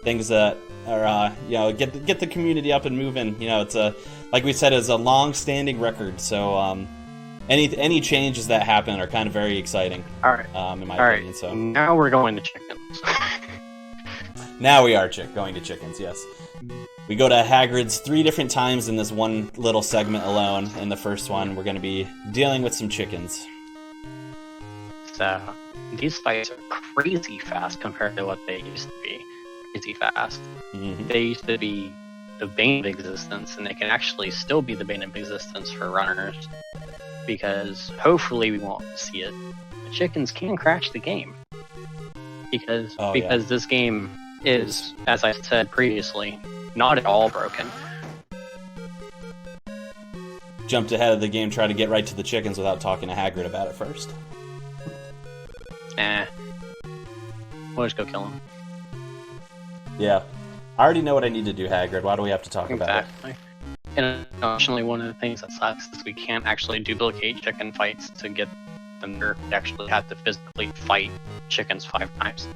Things that are get the community up and moving. It's like we said, it's a long-standing record. So any changes that happen are kind of very exciting. All right. In my opinion. So now we're going to chickens. Now we are going to chickens. Yes. We go to Hagrid's 3 different times in this one little segment alone. In the first one, we're going to be dealing with some chickens. So, these fights are crazy fast compared to what they used to be. Crazy fast. Mm-hmm. They used to be the bane of existence, and they can actually still be the bane of existence for runners. Because hopefully we won't see it. The chickens can crash the game. Because this game is, as I said previously, not at all broken. Jumped ahead of the game, tried to get right to the chickens without talking to Hagrid about it first. We'll just go kill him. Yeah. I already know what I need to do, Hagrid. Why do we have to talk about it? Exactly. And unfortunately, one of the things that sucks is we can't actually duplicate chicken fights to get them there. We actually have to physically fight chickens 5 times.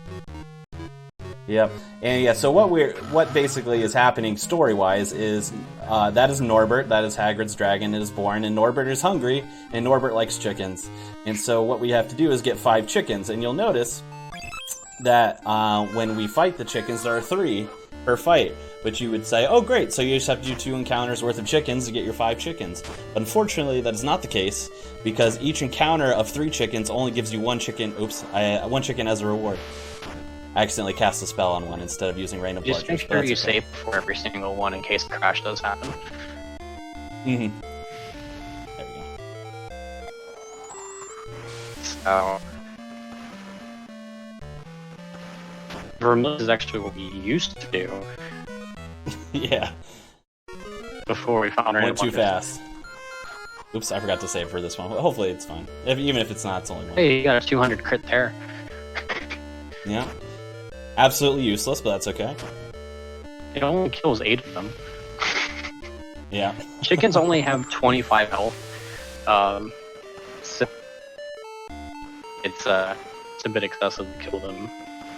Yep. And yeah, so what basically is happening story-wise is that is Norbert, that is Hagrid's dragon, it is born, and Norbert is hungry, and Norbert likes chickens. And so what we have to do is get 5 chickens, and you'll notice that when we fight the chickens, there are 3 per fight. But you would say, oh great, so you just have to do 2 encounters worth of chickens to get your 5 chickens. But unfortunately, that is not the case, because each encounter of 3 chickens only gives you 1 chicken, one chicken as a reward. I accidentally cast a spell on one instead of using Rain of Blood. Just make sure you save before every single one in case a crash does happen. Mm-hmm. There we go. So... Vermouth is actually what we used to do. Yeah. Before we found Went too fast. Oops, I forgot to save for this one. Hopefully it's fine. Even if it's not, it's only one. Hey, you got a 200 crit there. Yeah. Absolutely useless, but that's okay. It only kills 8 of them. Yeah. Chickens only have 25 health. So it's a bit excessive to kill them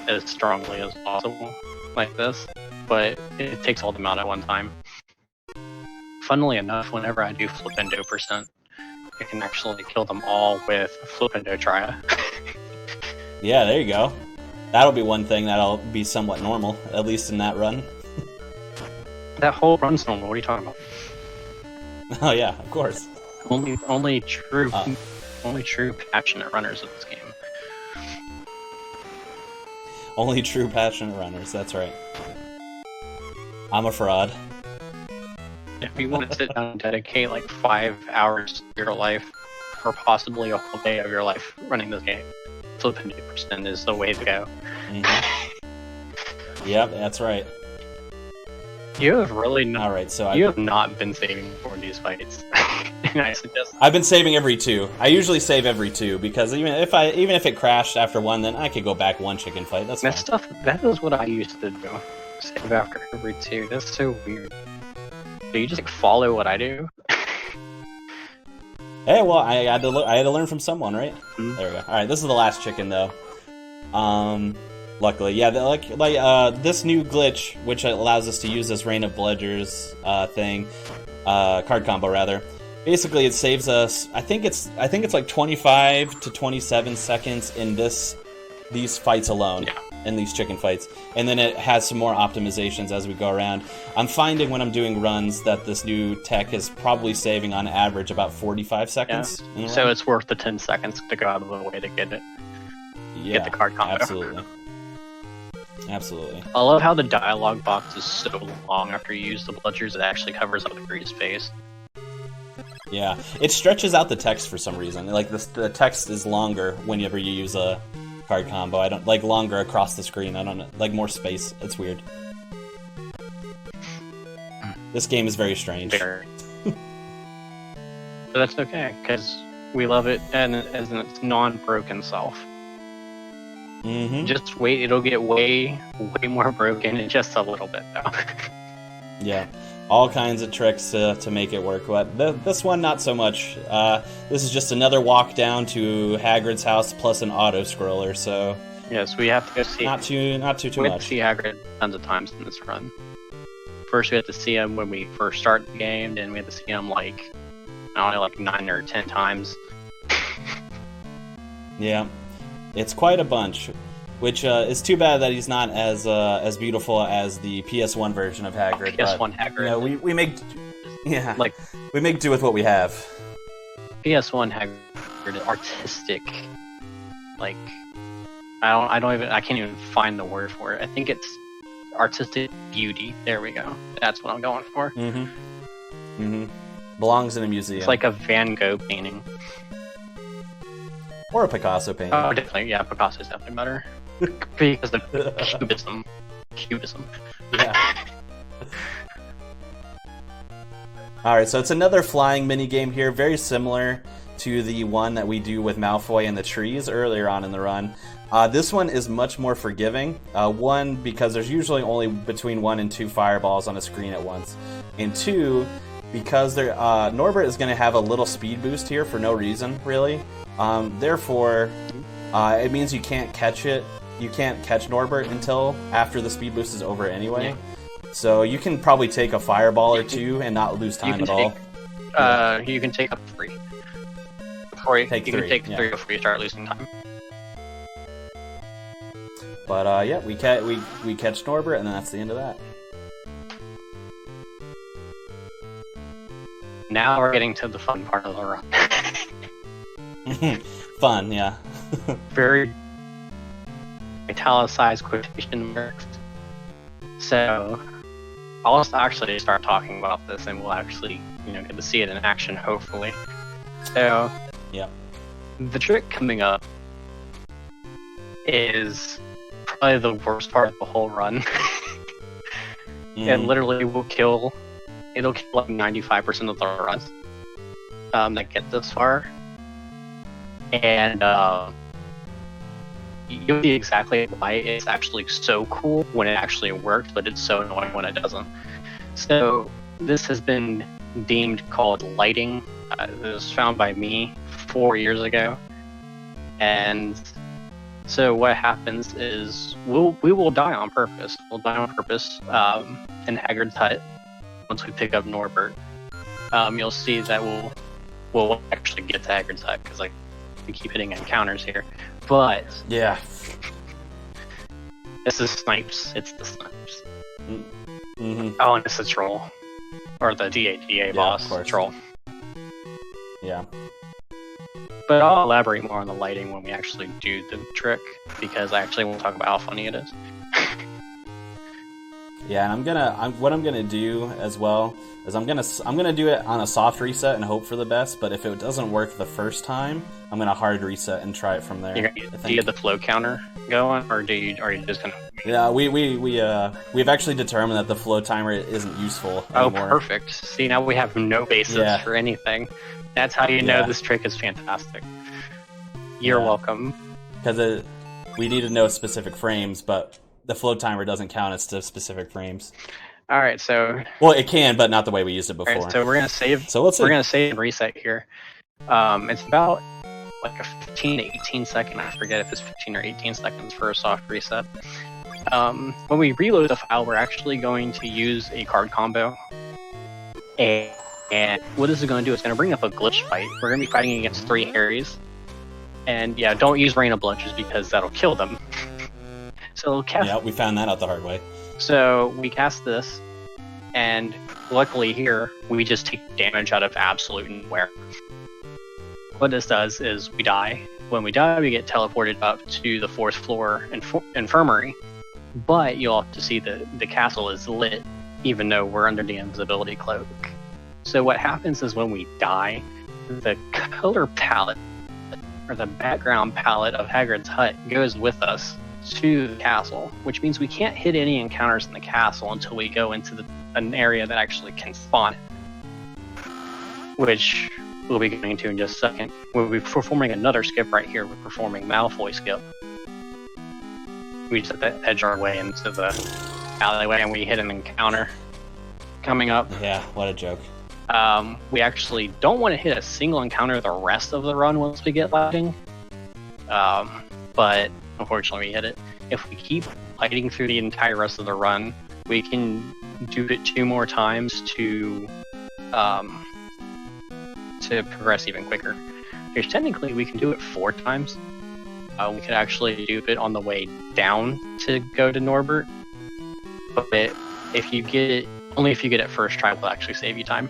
as strongly as possible, like this. But it takes all of them out at one time. Funnily enough, whenever I do Flippendo %, I can actually kill them all with Flippendo Tria. Yeah, there you go. That'll be one thing that'll be somewhat normal, at least in that run. That whole run's normal. What are you talking about? Oh yeah, of course. Only true passionate runners of this game. Only true passionate runners. That's right. I'm a fraud. If you want to sit down and dedicate like 5 hours of your life, or possibly a whole day of your life running this game, Flipping 2% is the way to go. Mm-hmm. Yep, that's right. You have really not. All right, so you have not been saving for these fights. And I suggest. I've been saving every 2. I usually save every 2 because even if it crashed after 1, then I could go back 1 chicken fight. That's fine. That is what I used to do. Save after every 2. That's so weird. Do you just like follow what I do? Hey, well, I had to learn from someone, right? Mm-hmm. There we go. All right, this is the last chicken though. Luckily, yeah, this new glitch, which allows us to use this Rain of Bludgers card combo rather. Basically, it saves us. I think it's like 25 to 27 seconds in these fights alone. Yeah. In these chicken fights, and then it has some more optimizations as we go around. I'm finding when I'm doing runs that this new tech is probably saving on average about 45 seconds. Yeah. So it's worth the 10 seconds to go out of the way to get it. Yeah, get the card combo. Absolutely. I love how the dialogue box is so long after you use the bludgers, it actually covers up the Grease face. Yeah, it stretches out the text for some reason. Like the text is longer whenever you use a card combo. I don't like longer across the screen. I don't like more space. It's weird. This game is very strange. But that's okay, because we love it and as in its non-broken self. Mm-hmm. Just wait, it'll get way more broken in just a little bit though. Yeah, all kinds of tricks to make it work, but this one not so much. This is just another walk down to Hagrid's house plus an auto scroller. So yes, we have to go see. Not too much. We have to see Hagrid tons of times in this run. First, we have to see him when we first start the game. Then we have to see him like 9 or 10 times. Yeah, it's quite a bunch. Which is too bad that he's not as beautiful as the PS1 version of Hagrid. PS1 Hagrid. You know, we make do with what we have. PS1 Hagrid is artistic. Like I can't even find the word for it. I think it's artistic beauty. There we go. That's what I'm going for. Mm-hmm. Mm-hmm. Belongs in a museum. It's like a Van Gogh painting. Or a Picasso painting. Oh, definitely. Yeah, Picasso's definitely better. Because of cubism. Yeah. Alright, so it's another flying minigame here, very similar to the one that we do with Malfoy and the trees earlier on in the run. This one is much more forgiving. One, because there's usually only between 1 and 2 fireballs on a screen at once. And 2, because Norbert is going to have a little speed boost here for no reason, really. Therefore, it means you can't catch it you can't catch Norbert until after the speed boost is over anyway. So you can probably take a fireball or two and not lose time at all. You can take up 3. Before you Take can three, take yeah. 3 before you start losing time. But yeah, we catch Norbert, and then that's the end of that. Now we're getting to the fun part of the run. Fun, yeah. Very italicized quotation marks. So I'll actually start talking about this, and we'll actually, get to see it in action, hopefully. So, Yep. The trick coming up is probably the worst part of the whole run. It literally will kill. It'll kill like 95% of the runs that get this far, and you'll see exactly why it's actually so cool when it actually works, but it's so annoying when it doesn't. So this has been deemed called lighting. It was found by me 4 years ago, and so what happens is we will die on purpose. We'll die on purpose in Haggard's Hut. Once we pick up Norbert, you'll see that we'll actually get to Haggard's Hut, because we keep hitting encounters here. But Yeah. this is snipes. It's the snipes. Mm-hmm. Oh, and it's a troll, or the DADA boss of course. troll. Yeah. But I'll elaborate more on the lighting when we actually do the trick, because I actually won't talk about how funny it is. Yeah, and what I'm gonna do as well is I'm gonna do it on a soft reset and hope for the best. But if it doesn't work the first time, I'm gonna hard reset and try it from there. Do you get the flow counter going, or are you just gonna? Yeah, we've actually determined that the flow timer isn't usful anymore. Oh, perfect. See, now we have no basis for anything. That's how you know this trick is fantastic. You're welcome. Because we need to know specific frames, but the flow timer doesn't count as to specific frames. All right, so well, it can, but not the way we used it before. All right, so we're gonna save. So let's see. We're gonna save and reset here. It's about like a 15 to 18 second. I forget if it's 15 or 18 seconds for a soft reset. When we reload the file, we're actually going to use a card combo. And what this is going to do is going to bring up a glitch fight. We're going to be fighting against 3 Harrys. And yeah, don't use Rain of Bludges because that'll kill them. So yeah, we found that out the hard way. So we cast this, and luckily here, we just take damage out of absolute nowhere. What this does is we die. When we die, we get teleported up to the 4th floor infirmary. But you'll have to see the castle is lit, even though we're under the invisibility cloak. So what happens is when we die, the color palette, or the background palette of Haggard's Hut goes with us to the castle, which means we can't hit any encounters in the castle until we go into an area that actually can spawn it, which we'll be going to in just a second. We'll be performing another skip right here. We're performing Malfoy skip. We just edge our way into the alleyway and we hit an encounter coming up. Yeah, what a joke. We actually don't want to hit a single encounter the rest of the run once we get lighting. But unfortunately we hit it. If we keep lighting through the entire rest of the run, we can do it 2 more times to progress even quicker. Because technically we can do it 4 times. We could actually do it on the way down to go to Norbert. But if you get it, only if you get it first try will actually save you time.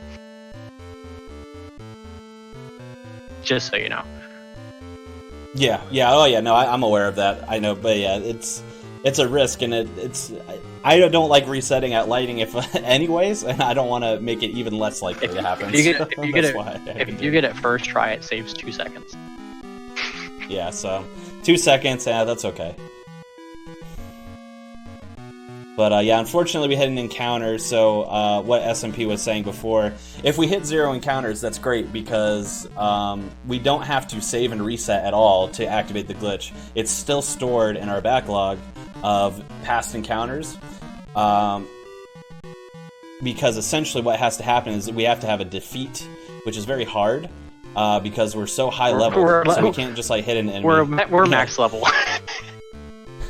Just so you know. Yeah. Oh yeah. No, I'm aware of that. I know, but yeah, it's a risk, and I don't like resetting at lighting anyways, and I don't want to make it even less likely to happen. If you get it first try, it saves 2 seconds. Yeah. So 2 seconds. Yeah, that's okay. But yeah, unfortunately we hit an encounter, so what SMP was saying before, if we hit 0 encounters, that's great, because we don't have to save and reset at all to activate the glitch. It's still stored in our backlog of past encounters, because essentially what has to happen is that we have to have a defeat, which is very hard, because we're so high level, so we can't just like hit an enemy. We're max level.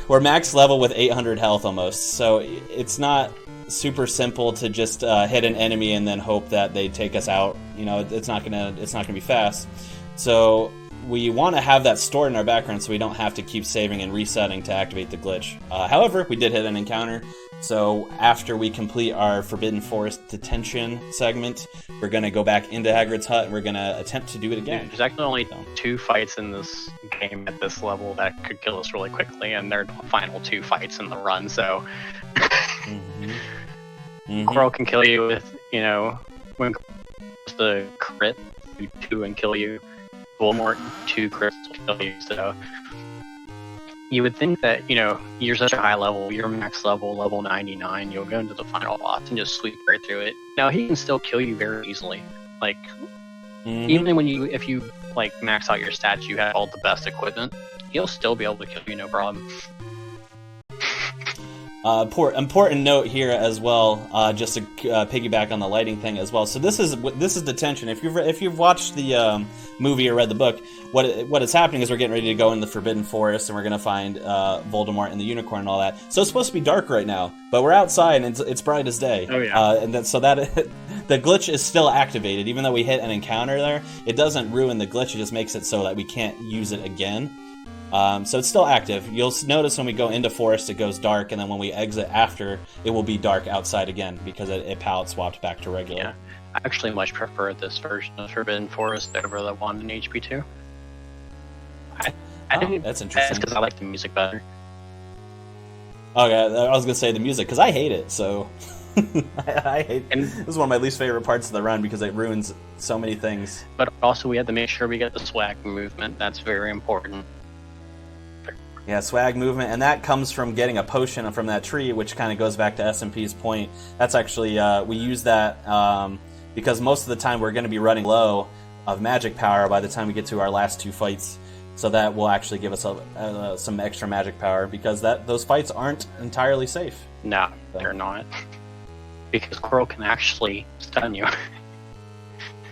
we're max level with 800 health almost, so it's not super simple to just hit an enemy and then hope that they take us out. You know, it's not gonna be fast. So we want to have that stored in our background so we don't have to keep saving and resetting to activate the glitch. However, we did hit an encounter, so after we complete our Forbidden Forest detention segment, we're going to go back into Hagrid's hut and we're going to attempt to do it again. There's actually only 2 fights in this game at this level that could kill us really quickly, and they're the final 2 fights in the run, so... Coral can kill you with, you know, when the crit, 2 and kill you. Voldemort, 2 crits will kill you, so you would think that, you know, you're such a high level, you're max level, level 99, you'll go into the final boss and just sweep right through it. Now, he can still kill you very easily. Like, even when if you, like, max out your stats, you have all the best equipment, he'll still be able to kill you, no problem. Important note here as well, just to piggyback on the lighting thing as well. So this is detention. If you've watched the movie or read the book, what is happening is we're getting ready to go in the Forbidden Forest and we're gonna find Voldemort and the Unicorn and all that. So it's supposed to be dark right now, but we're outside and it's bright as day. Oh yeah. The glitch is still activated, even though we hit an encounter there. It doesn't ruin the glitch. It just makes it so that we can't use it again. So it's still active. You'll notice when we go into forest, it goes dark, and then when we exit after, it will be dark outside again because it palette swapped back to regular. Yeah, I actually much prefer this version of Forbidden Forest over the one in HP2. That's interesting. That's because I like the music better. Okay, I was gonna say the music because I hate it. So I hate. And this is one of my least favorite parts of the run because it ruins so many things. But also, we have to make sure we get the swag movement. That's very important. Yeah, swag movement, and that comes from getting a potion from that tree, which kind of goes back to SMP's point. That's actually, we use that because most of the time we're going to be running low of magic power by the time we get to our last 2 fights. So that will actually give us some extra magic power because those fights aren't entirely safe. No, they're not. Because Coral can actually stun you.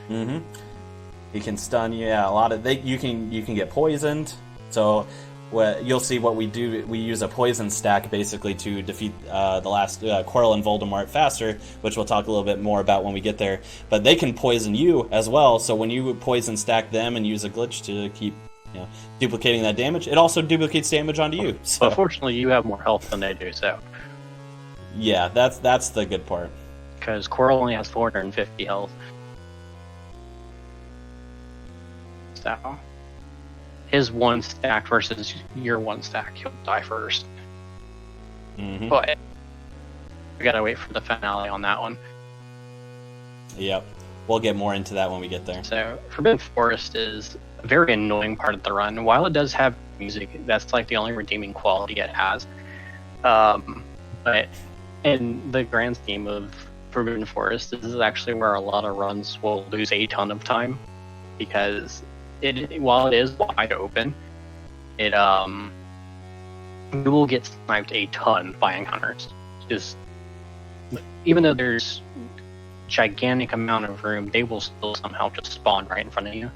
He can stun you. Yeah, a lot of you can get poisoned. So you'll see what we do. We use a poison stack basically to defeat the last Quirrell and Voldemort faster, which we'll talk a little bit more about when we get there. But they can poison you as well. So when you poison stack them and use a glitch to keep duplicating that damage, it also duplicates damage onto you. So but fortunately, you have more health than they do. So yeah, that's the good part. Because Quirrell only has 450 health. So his 1 stack versus your 1 stack, he'll die first. But we gotta wait for the finale on that one. Yep. We'll get more into that when we get there. So, Forbidden Forest is a very annoying part of the run. While it does have music, that's like the only redeeming quality it has. But in the grand scheme of Forbidden Forest, this is actually where a lot of runs will lose a ton of time. Because while it is wide open, you will get sniped a ton by encounters. Even though there's gigantic amount of room, they will still somehow just spawn right in front of you,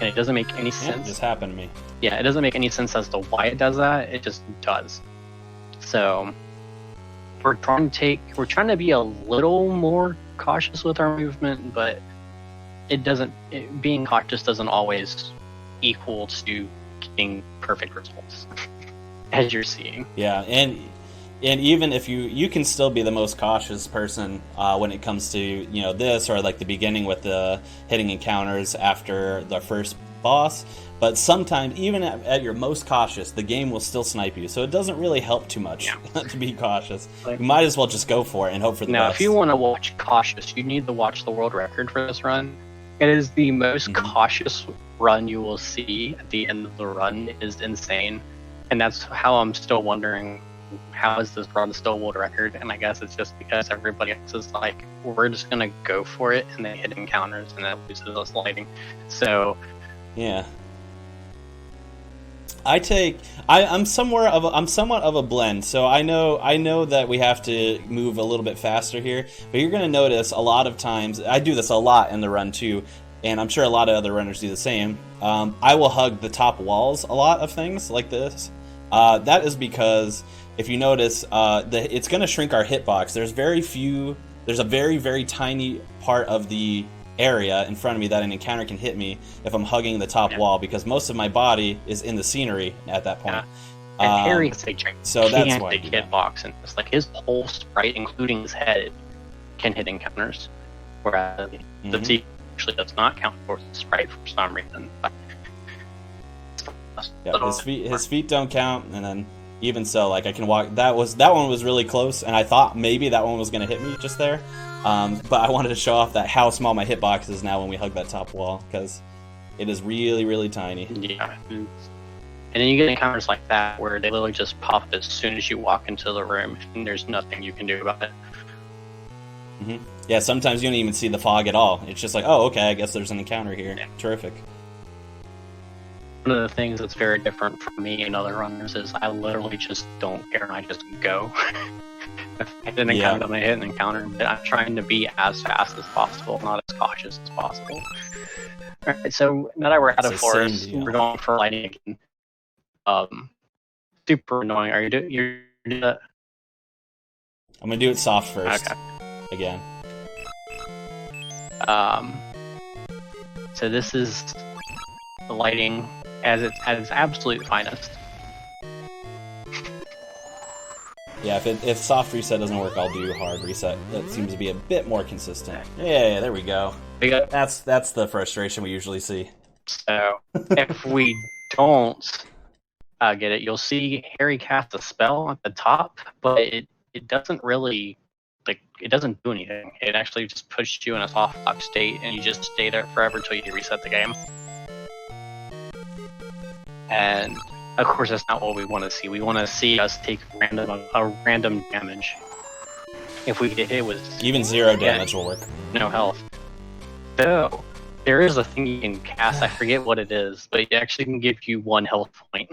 and it doesn't make any sense. It just happened to me. Yeah, it doesn't make any sense as to why it does that. It just does. So we're trying to be a little more cautious with our movement, but being cautious doesn't always equal to getting perfect results, as you're seeing. Yeah, and even if you can still be the most cautious person when it comes to this or like the beginning with the hitting encounters after the first boss. But sometimes, even at your most cautious, the game will still snipe you. So it doesn't really help too much to be cautious. You might as well just go for it and hope for the best. Now, if you want to watch cautious, you need to watch the world record for this run. It is the most cautious run you will see at the end of the run. It is insane. And that's how I'm still wondering, how is this run still world record? And I guess it's just because everybody else is like, we're just going to go for it, and they hit encounters, and that loses us lighting. So... yeah. I'm somewhat of a blend, so I know that we have to move a little bit faster here, but you're going to notice a lot of times, I do this a lot in the run too, and I'm sure a lot of other runners do the same. I will hug the top walls a lot of things like this, That is because if you notice, it's going to shrink our hitbox. There's a very, very tiny part of the area in front of me that an encounter can hit me if I'm hugging the top wall, because most of my body is in the scenery at that point. And Harry's a gigantic hitbox, and it's like his whole sprite, including his head, can hit encounters, whereas the Z actually does not count for the sprite for some reason. Yeah, his feet don't count, and then even so, like I can walk. That one was really close, and I thought maybe that one was going to hit me just there. But I wanted to show off that how small my hitbox is now when we hug that top wall, because it is really, really tiny. Yeah. And then you get encounters like that where they literally just pop as soon as you walk into the room, and there's nothing you can do about it. Yeah, sometimes you don't even see the fog at all. It's just like, oh, okay, I guess there's an encounter here. Yeah. Terrific. One of the things that's very different from me and other runners is I literally just don't care, and I just go. If I hit an encounter, I'm going to hit an encounter, but I'm trying to be as fast as possible, not as cautious as possible. Alright, so now that we're out of forest, we're going for lighting again. Super annoying. Are you doing that? I'm gonna do it soft first. Okay. Again. So this is the lighting at its absolute finest. Yeah, if soft reset doesn't work, I'll do hard reset. That seems to be a bit more consistent. Yeah, there we go. That's the frustration we usually see. So if we don't get it, you'll see Harry cast a spell at the top, but it doesn't really, like, it doesn't do anything. It actually just pushes you in a soft lock state, and you just stay there forever until you reset the game. And of course, that's not what we want to see. We want to see us take a random damage. If we get hit with even 0 damage will work. No health. So there is a thing you can cast. I forget what it is, but it actually can give you 1 health point.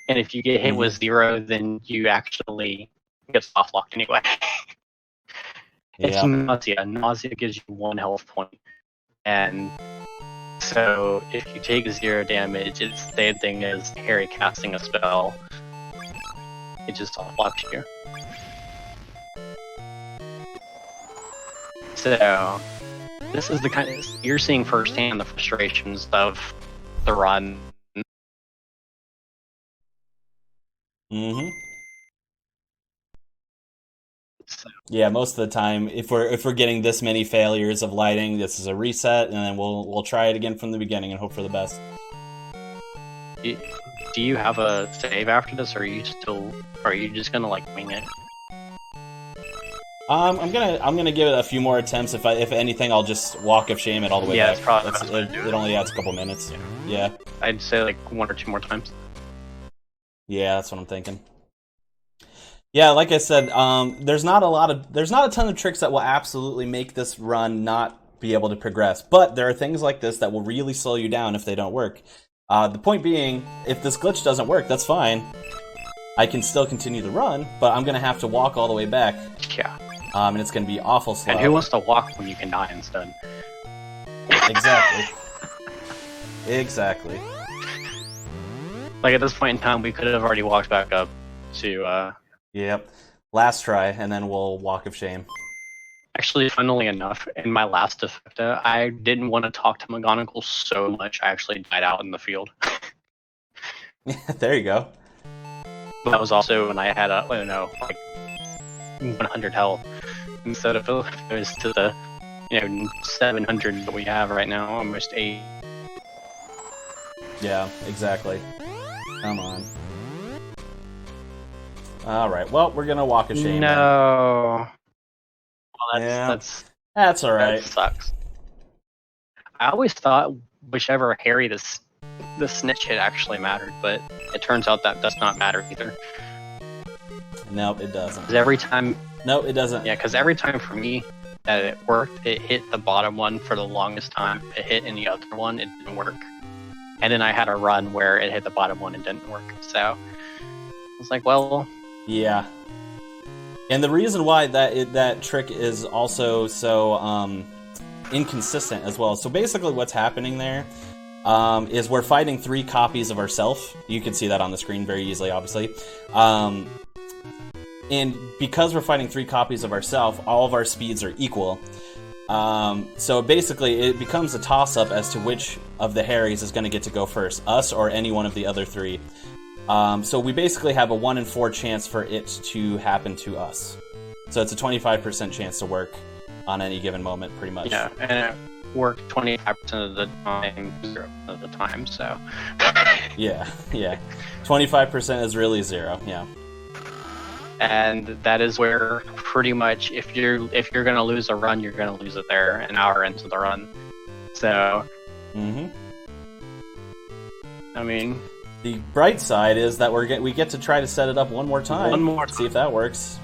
And if you get hit with 0, then you actually get soft locked anyway. It's nausea. Nausea gives you 1 health point, and so if you take 0 damage, it's the same thing as Harry casting a spell. It just soft locks you. So this is the kind of, you're seeing firsthand the frustrations of the run. So. Yeah, most of the time, if we're getting this many failures of lighting, this is a reset, and then we'll try it again from the beginning and hope for the best. Do you have a save after this, or are you just gonna like wing it? I'm gonna give it a few more attempts. If anything, I'll just walk of shame it all the way back. That's probably it only adds a couple minutes. Yeah. I'd say like 1 or 2 more times. Yeah, that's what I'm thinking. Yeah, like I said, there's not a ton of tricks that will absolutely make this run not be able to progress. But there are things like this that will really slow you down if they don't work. The point being, if this glitch doesn't work, that's fine. I can still continue the run, but I'm gonna have to walk all the way back. Yeah. And it's gonna be awful slow. And who wants to walk when you can die instead? Exactly. Exactly. Like at this point in time, we could have already walked back up to. Yep. Last try, and then we'll walk of shame. Actually, funnily enough, in my last defecta, I didn't want to talk to McGonagall so much, I actually died out in the field. There you go. That was also when I had like 100 health. Instead of it was to the 700 that we have right now, almost 8. Yeah, exactly. Come on. Alright, well, we're gonna walk of shame. No. Well, that's alright. That sucks. I always thought whichever Harry the snitch hit actually mattered, but it turns out that does not matter either. Nope, it doesn't. 'Cause every time... Nope, it doesn't. Yeah, because every time for me that it worked, it hit the bottom one for the longest time. It hit in the other one, it didn't work. And then I had a run where it hit the bottom one and didn't work. So I was like, well... Yeah. And the reason why that trick is also so inconsistent as well. So basically what's happening there, is we're fighting 3 copies of ourselves. You can see that on the screen very easily, obviously. And because we're fighting 3 copies of ourselves, all of our speeds are equal. So basically, it becomes a toss-up as to which of the Harrys is going to get to go first, us or any one of the other 3. So we basically have a 1 in 4 chance for it to happen to us. So it's a 25% chance to work on any given moment, pretty much. Yeah, and it worked 25% of the time, 0% of the time, so... Yeah. 25% is really 0, yeah. And that is where pretty much if you're gonna lose a run, you're gonna lose it there an hour into the run. So, I mean, the bright side is that we get to try to set it up one more time. See if that works.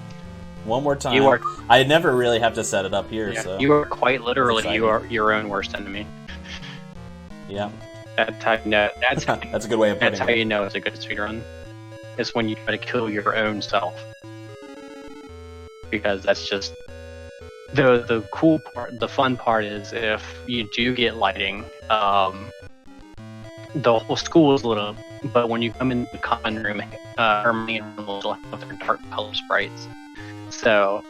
One more time. I never really have to set it up here. Yeah, so you are quite literally your own worst enemy. Yeah. That's how you know. That's a good way of putting it. That's how you know it's a good speedrun. Is when you try to kill your own self. Because that's just the cool part. The fun part is if you do get lighting, the whole school is lit up. But when you come in the common room, Hermione and Ron will have their dark color sprites, so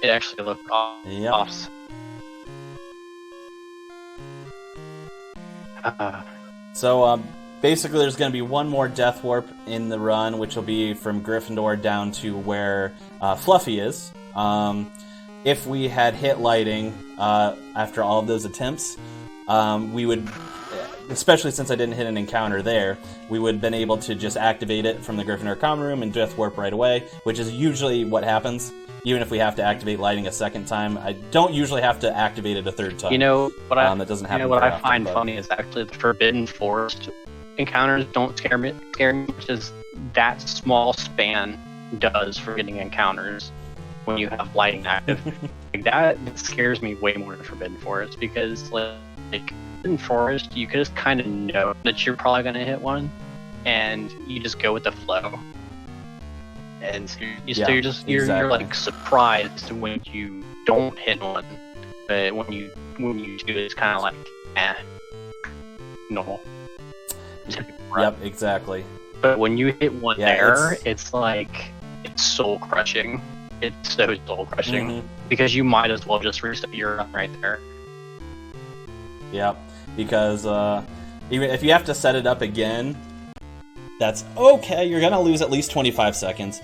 it actually looks off. So basically, there's going to be one more Death Warp in the run, which will be from Gryffindor down to where Fluffy is. If we had hit lighting after all of those attempts, we would, especially since I didn't hit an encounter there, we would have been able to just activate it from the Gryffindor common room and Death Warp right away, which is usually what happens. Even if we have to activate lighting a second time, I don't usually have to activate it a third time. You know what that doesn't happen. You know what I find funny is actually the Forbidden Forest encounters don't scare me much as that small span does for getting encounters when you have lighting active. Like that scares me way more than Forbidden Forest, because like Forbidden Forest, you just kind of know that you're probably going to hit one, and you just go with the flow. And so you're like surprised when you don't hit one, but when you do, it's kind of like normal. Yep, exactly. But when you hit one it's like it's soul crushing. It's so soul crushing because you might as well just reset your run right there. Yep, because even if you have to set it up again, that's okay. You're gonna lose at least 25 seconds.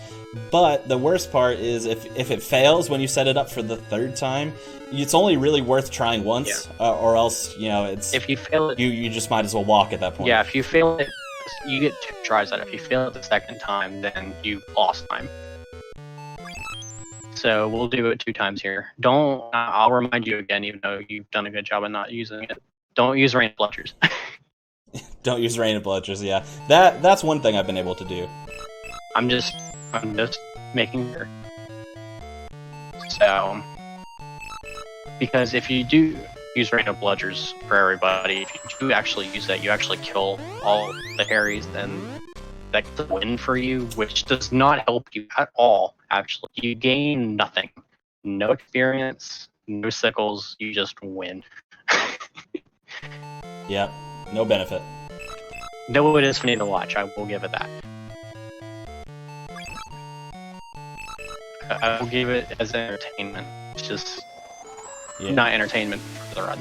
But the worst part is if it fails when you set it up for the 3rd time, it's only really worth trying once, or else it's. If you fail it, you just might as well walk at that point. Yeah, if you fail it, you get 2 tries at it. If you fail it the 2nd time, then you lost time. So we'll do it 2 times here. I'll remind you again, even though you've done a good job of not using it. Don't use rain blushers. Don't use rain blushers. Yeah, that's one thing I've been able to do. I'm just making sure. So, because if you do use rain of bludgers for everybody, if you do actually use that, you actually kill all the Harrys, then that's a win for you, which does not help you at all, actually. You gain nothing. No experience, no sickles, you just win. Yep, no benefit. No, it is funny to watch, I will give it that. I will give it as entertainment. It's just not entertainment for the run.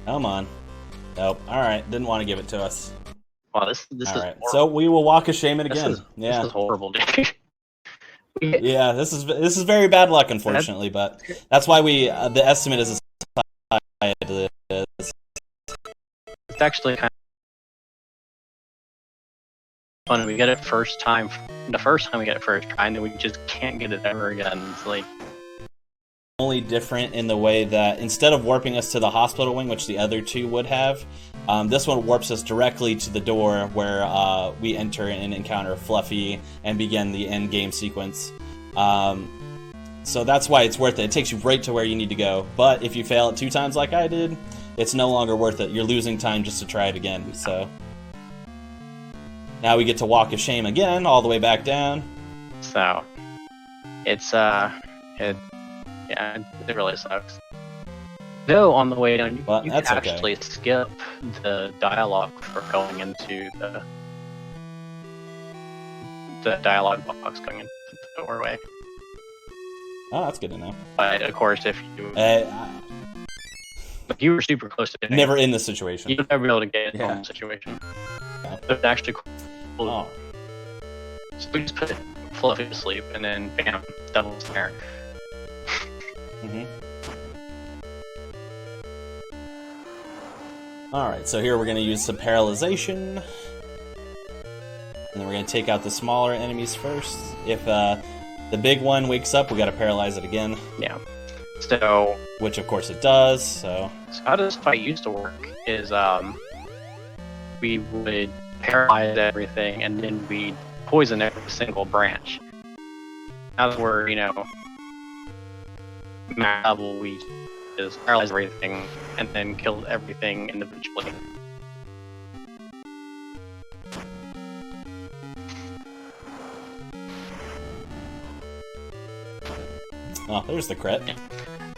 Come on. Nope. Alright, didn't want to give it to us. Wow, this is horrible. So we will walk of shame it again. This is horrible, dude. Yeah, this is very bad luck, unfortunately, but that's why the estimate is as high as it is. It's actually kind of fun. We get it first time. The first time we get it first try, and then we just can't get it ever again. It's like only different in the way that instead of warping us to the hospital wing, which the other 2 would have, this one warps us directly to the door where we enter and encounter Fluffy and begin the end game sequence. So that's why it's worth it. It takes you right to where you need to go. But if you fail it 2 times like I did, it's no longer worth it. You're losing time just to try it again. So now we get to walk of shame again, all the way back down. So it really sucks. Though on the way down, Well, you can that's okay. actually skip the dialogue for going into the dialogue box going into the doorway. Oh, that's good to know. But of course, if you were super close to it, Never in this situation. you'd never be able to get in Yeah. the situation. Yeah. But it's actually cool. Oh. So we just put Fluffy to sleep, and then bam, double snare. Mm-hmm. Alright, so here we're going to use some paralyzation. And then we're going to take out the smaller enemies first. If the big one wakes up, we got to paralyze it again. Yeah. So Which, of course, it does, so... how this fight used to work is we would paralyze everything, and then we'd poison every single branch. Now that we're, max level, we just paralyze everything and then kill everything individually. Oh, there's the crit.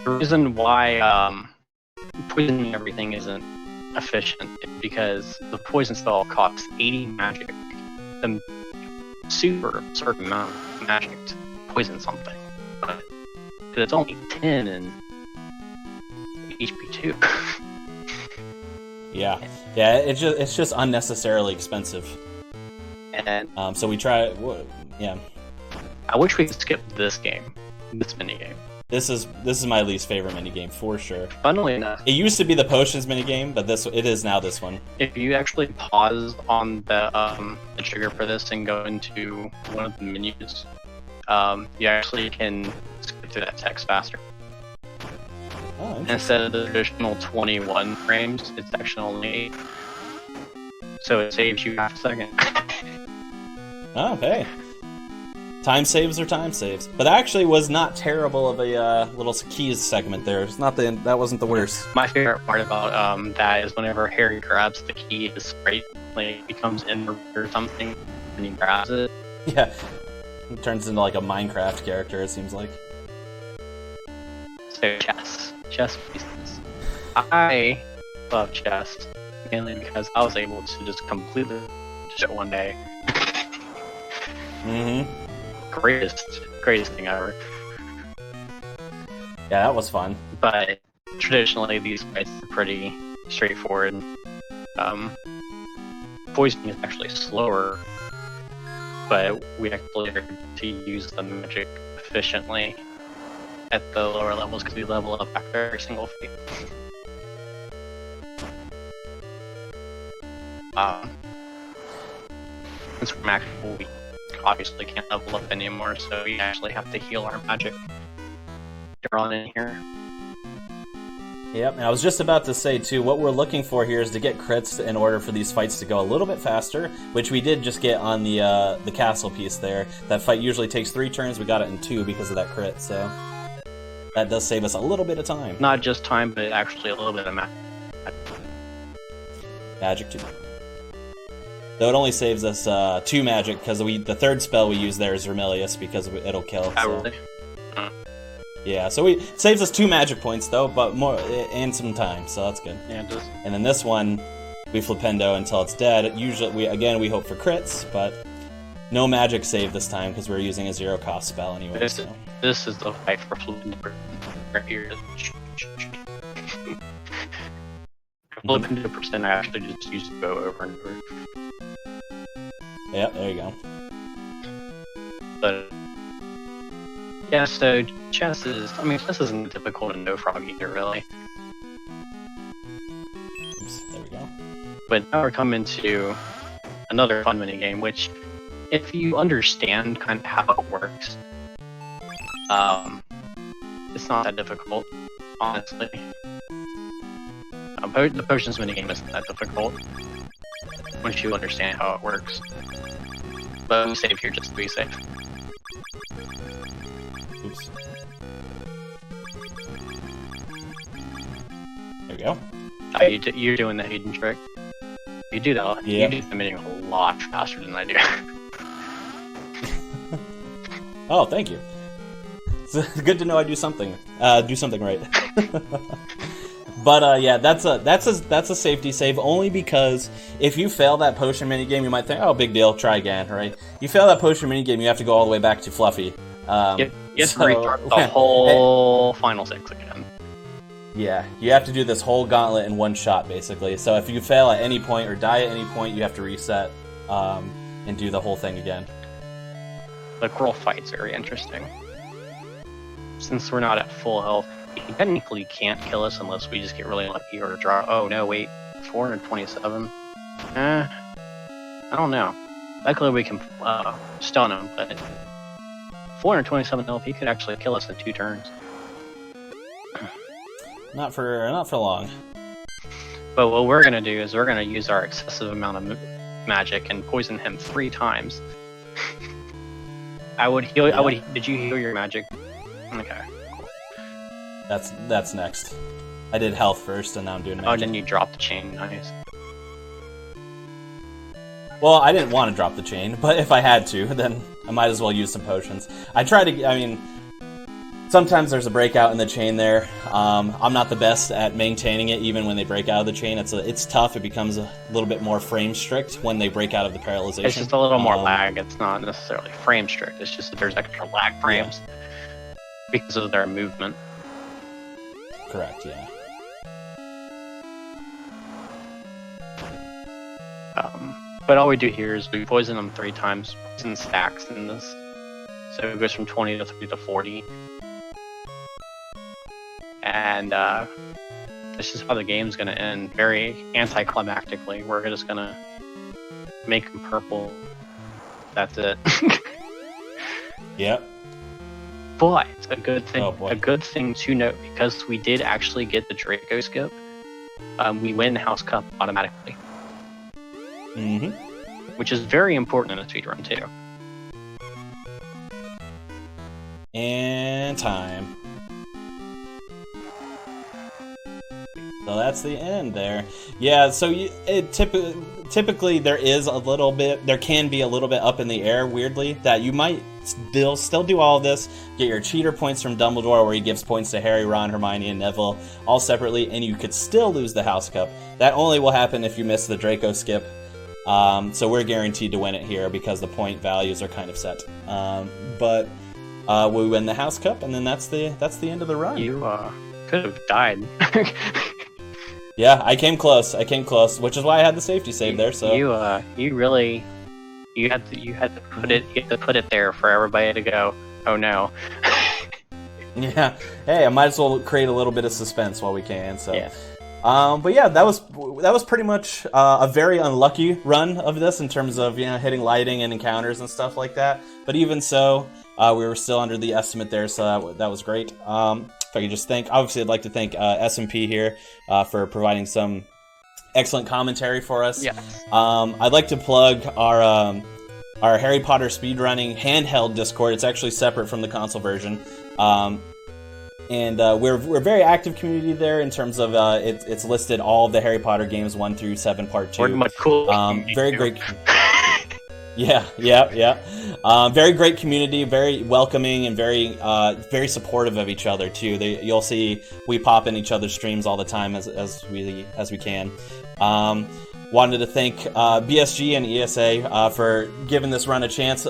The reason why poisoning everything isn't efficient is because the poison spell costs 80 magic, and super absurd amount of magic to poison something. But it's only 10 in HP 2. Yeah, it's just unnecessarily expensive. And So we try... Yeah. I wish we could skip this game, this minigame. This is my least favorite minigame, for sure. Funnily enough, It used to be the potions minigame, but it is now this one. if you actually pause on the trigger for this and go into one of the menus, you actually can skip through that text faster. Oh, interesting. Instead of the traditional 21 frames, it's actually only 8. So it saves you half a second. Oh, hey. Time saves are time saves. But that actually was not terrible of a little keys segment there. It's not that wasn't the worst. My favorite part about that is whenever Harry grabs the key, his sprite like becomes in or something, and he grabs it. Yeah. It turns into like a Minecraft character, it seems like. So chess pieces. I love chess mainly because I was able to just completely just one day. Mm-hmm. Greatest thing ever. Yeah, that was fun. But traditionally, these fights are pretty straightforward. Poisoning is actually slower, but we actually are to use the magic efficiently at the lower levels because we level up after every single fight. Since we're max level, we obviously can't level up anymore, so we actually have to heal our magic. You're on in here. Yep, and I was just about to say, too, what we're looking for here is to get crits in order for these fights to go a little bit faster, which we did just get on the castle piece there. That fight usually takes 3 turns, we got it in 2 because of that crit, so that does save us a little bit of time. Not just time, but actually a little bit of Magic, too. Though it only saves us 2 magic, because the third spell we use there is Vermilius, because it'll kill. So. Really? Yeah, so it saves us 2 magic points, though, but more and some time, so that's good. Yeah, it does. And then this one, we flipendo until it's dead. Usually, we hope for crits, but no magic save this time, because we're using a 0-cost spell anyway. This is the fight for Flipendo right here. Flipendo percent I actually just used to go over and over. Yeah, there you go. But yeah, so chess isn't difficult in No Frog either, really. Oops, there we go. But now we're coming to another fun mini game, which, if you understand kind of how it works, it's not that difficult, honestly. The potions minigame isn't that difficult once you understand how it works. But I'm save here just to be safe. Oops. There we go. You're doing the hidden trick. You do that. Yeah. You do the mini a lot faster than I do. Oh, thank you. It's good to know I do something right. But yeah, that's a safety save only because if you fail that potion minigame, you might think, oh, big deal, try again, right? You fail that potion minigame, you have to go all the way back to Fluffy. You have to restart the whole final 6 again. Yeah, you have to do this whole gauntlet in one shot, basically. So if you fail at any point or die at any point, you have to reset and do the whole thing again. The Coral fight's very interesting. Since we're not at full health, he technically can't kill us unless we just get really lucky or draw. Oh no, wait, 427. I don't know. Luckily we can stun him, but 427 health, he could actually kill us in 2 turns. Not for long. But what we're gonna do is we're gonna use our excessive amount of magic and poison him 3 times. I would heal. Yeah. Did you heal your magic? Okay. That's next. I did health first, and now I'm doing magic. Oh, then you dropped the chain. Nice. Well, I didn't want to drop the chain, but if I had to, then I might as well use some potions. Sometimes there's a breakout in the chain there. I'm not the best at maintaining it, even when they break out of the chain. It's tough. It becomes a little bit more frame strict when they break out of the paralyzation. It's just a little more lag. It's not necessarily frame strict. It's just that there's extra lag frames because of their movement. Correct, yeah. But all we do here is we poison them 3 times. Poison stacks in this. So it goes from 20 to 3 to 40. And this is how the game's going to end. Very anticlimactically. We're just going to make them purple. That's it. Yep. But a good thing, Oh, boy. a good thing to note, because we did actually get the Draco skip, we win House Cup automatically, Mm-hmm. which is very important in a speedrun too. And time. So that's the end there. Yeah, so typically there can be a little bit up in the air, weirdly, that you might still do all of this, get your cheater points from Dumbledore, where he gives points to Harry, Ron, Hermione, and Neville, all separately, and you could still lose the House Cup. That only will happen if you miss the Draco skip. So we're guaranteed to win it here because the point values are kind of set. But we win the House Cup, and then that's the end of the run. You could have died. Yeah, I came close, which is why I had the safety save there. So you had to put it there for everybody to go, oh no. yeah, hey, I might as well create a little bit of suspense while we can. So, Yeah. But yeah, that was pretty much a very unlucky run of this in terms of hitting lighting and encounters and stuff like that. But even so, we were still under the estimate there, so that was great. If I could just obviously I'd like to thank S&P here for providing some excellent commentary for us. Yeah. I'd like to plug our Harry Potter speedrunning handheld Discord. It's actually separate from the console version. And we're a very active community there in terms of it's listed all of the Harry Potter games 1 through 7 part 2. We're much cool. Very great. Yeah. Very great community, very welcoming, and very supportive of each other too. You'll see we pop in each other's streams all the time as we can. Wanted to thank BSG and ESA for giving this run a chance.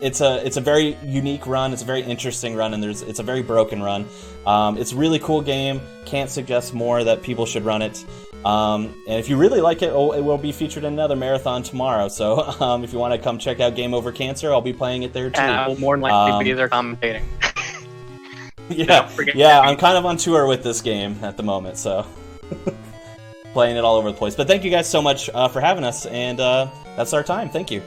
It's a very unique run. It's a very interesting run, and it's a very broken run. It's a really cool game. Can't suggest more that people should run it. And if you really like it, it will be featured in another marathon tomorrow. So if you want to come check out Game Over Cancer, I'll be playing it there too. And I will more than likely be there commentating. Yeah, I'm kind of on tour with this game at the moment, so playing it all over the place. But thank you guys so much for having us, and that's our time. Thank you.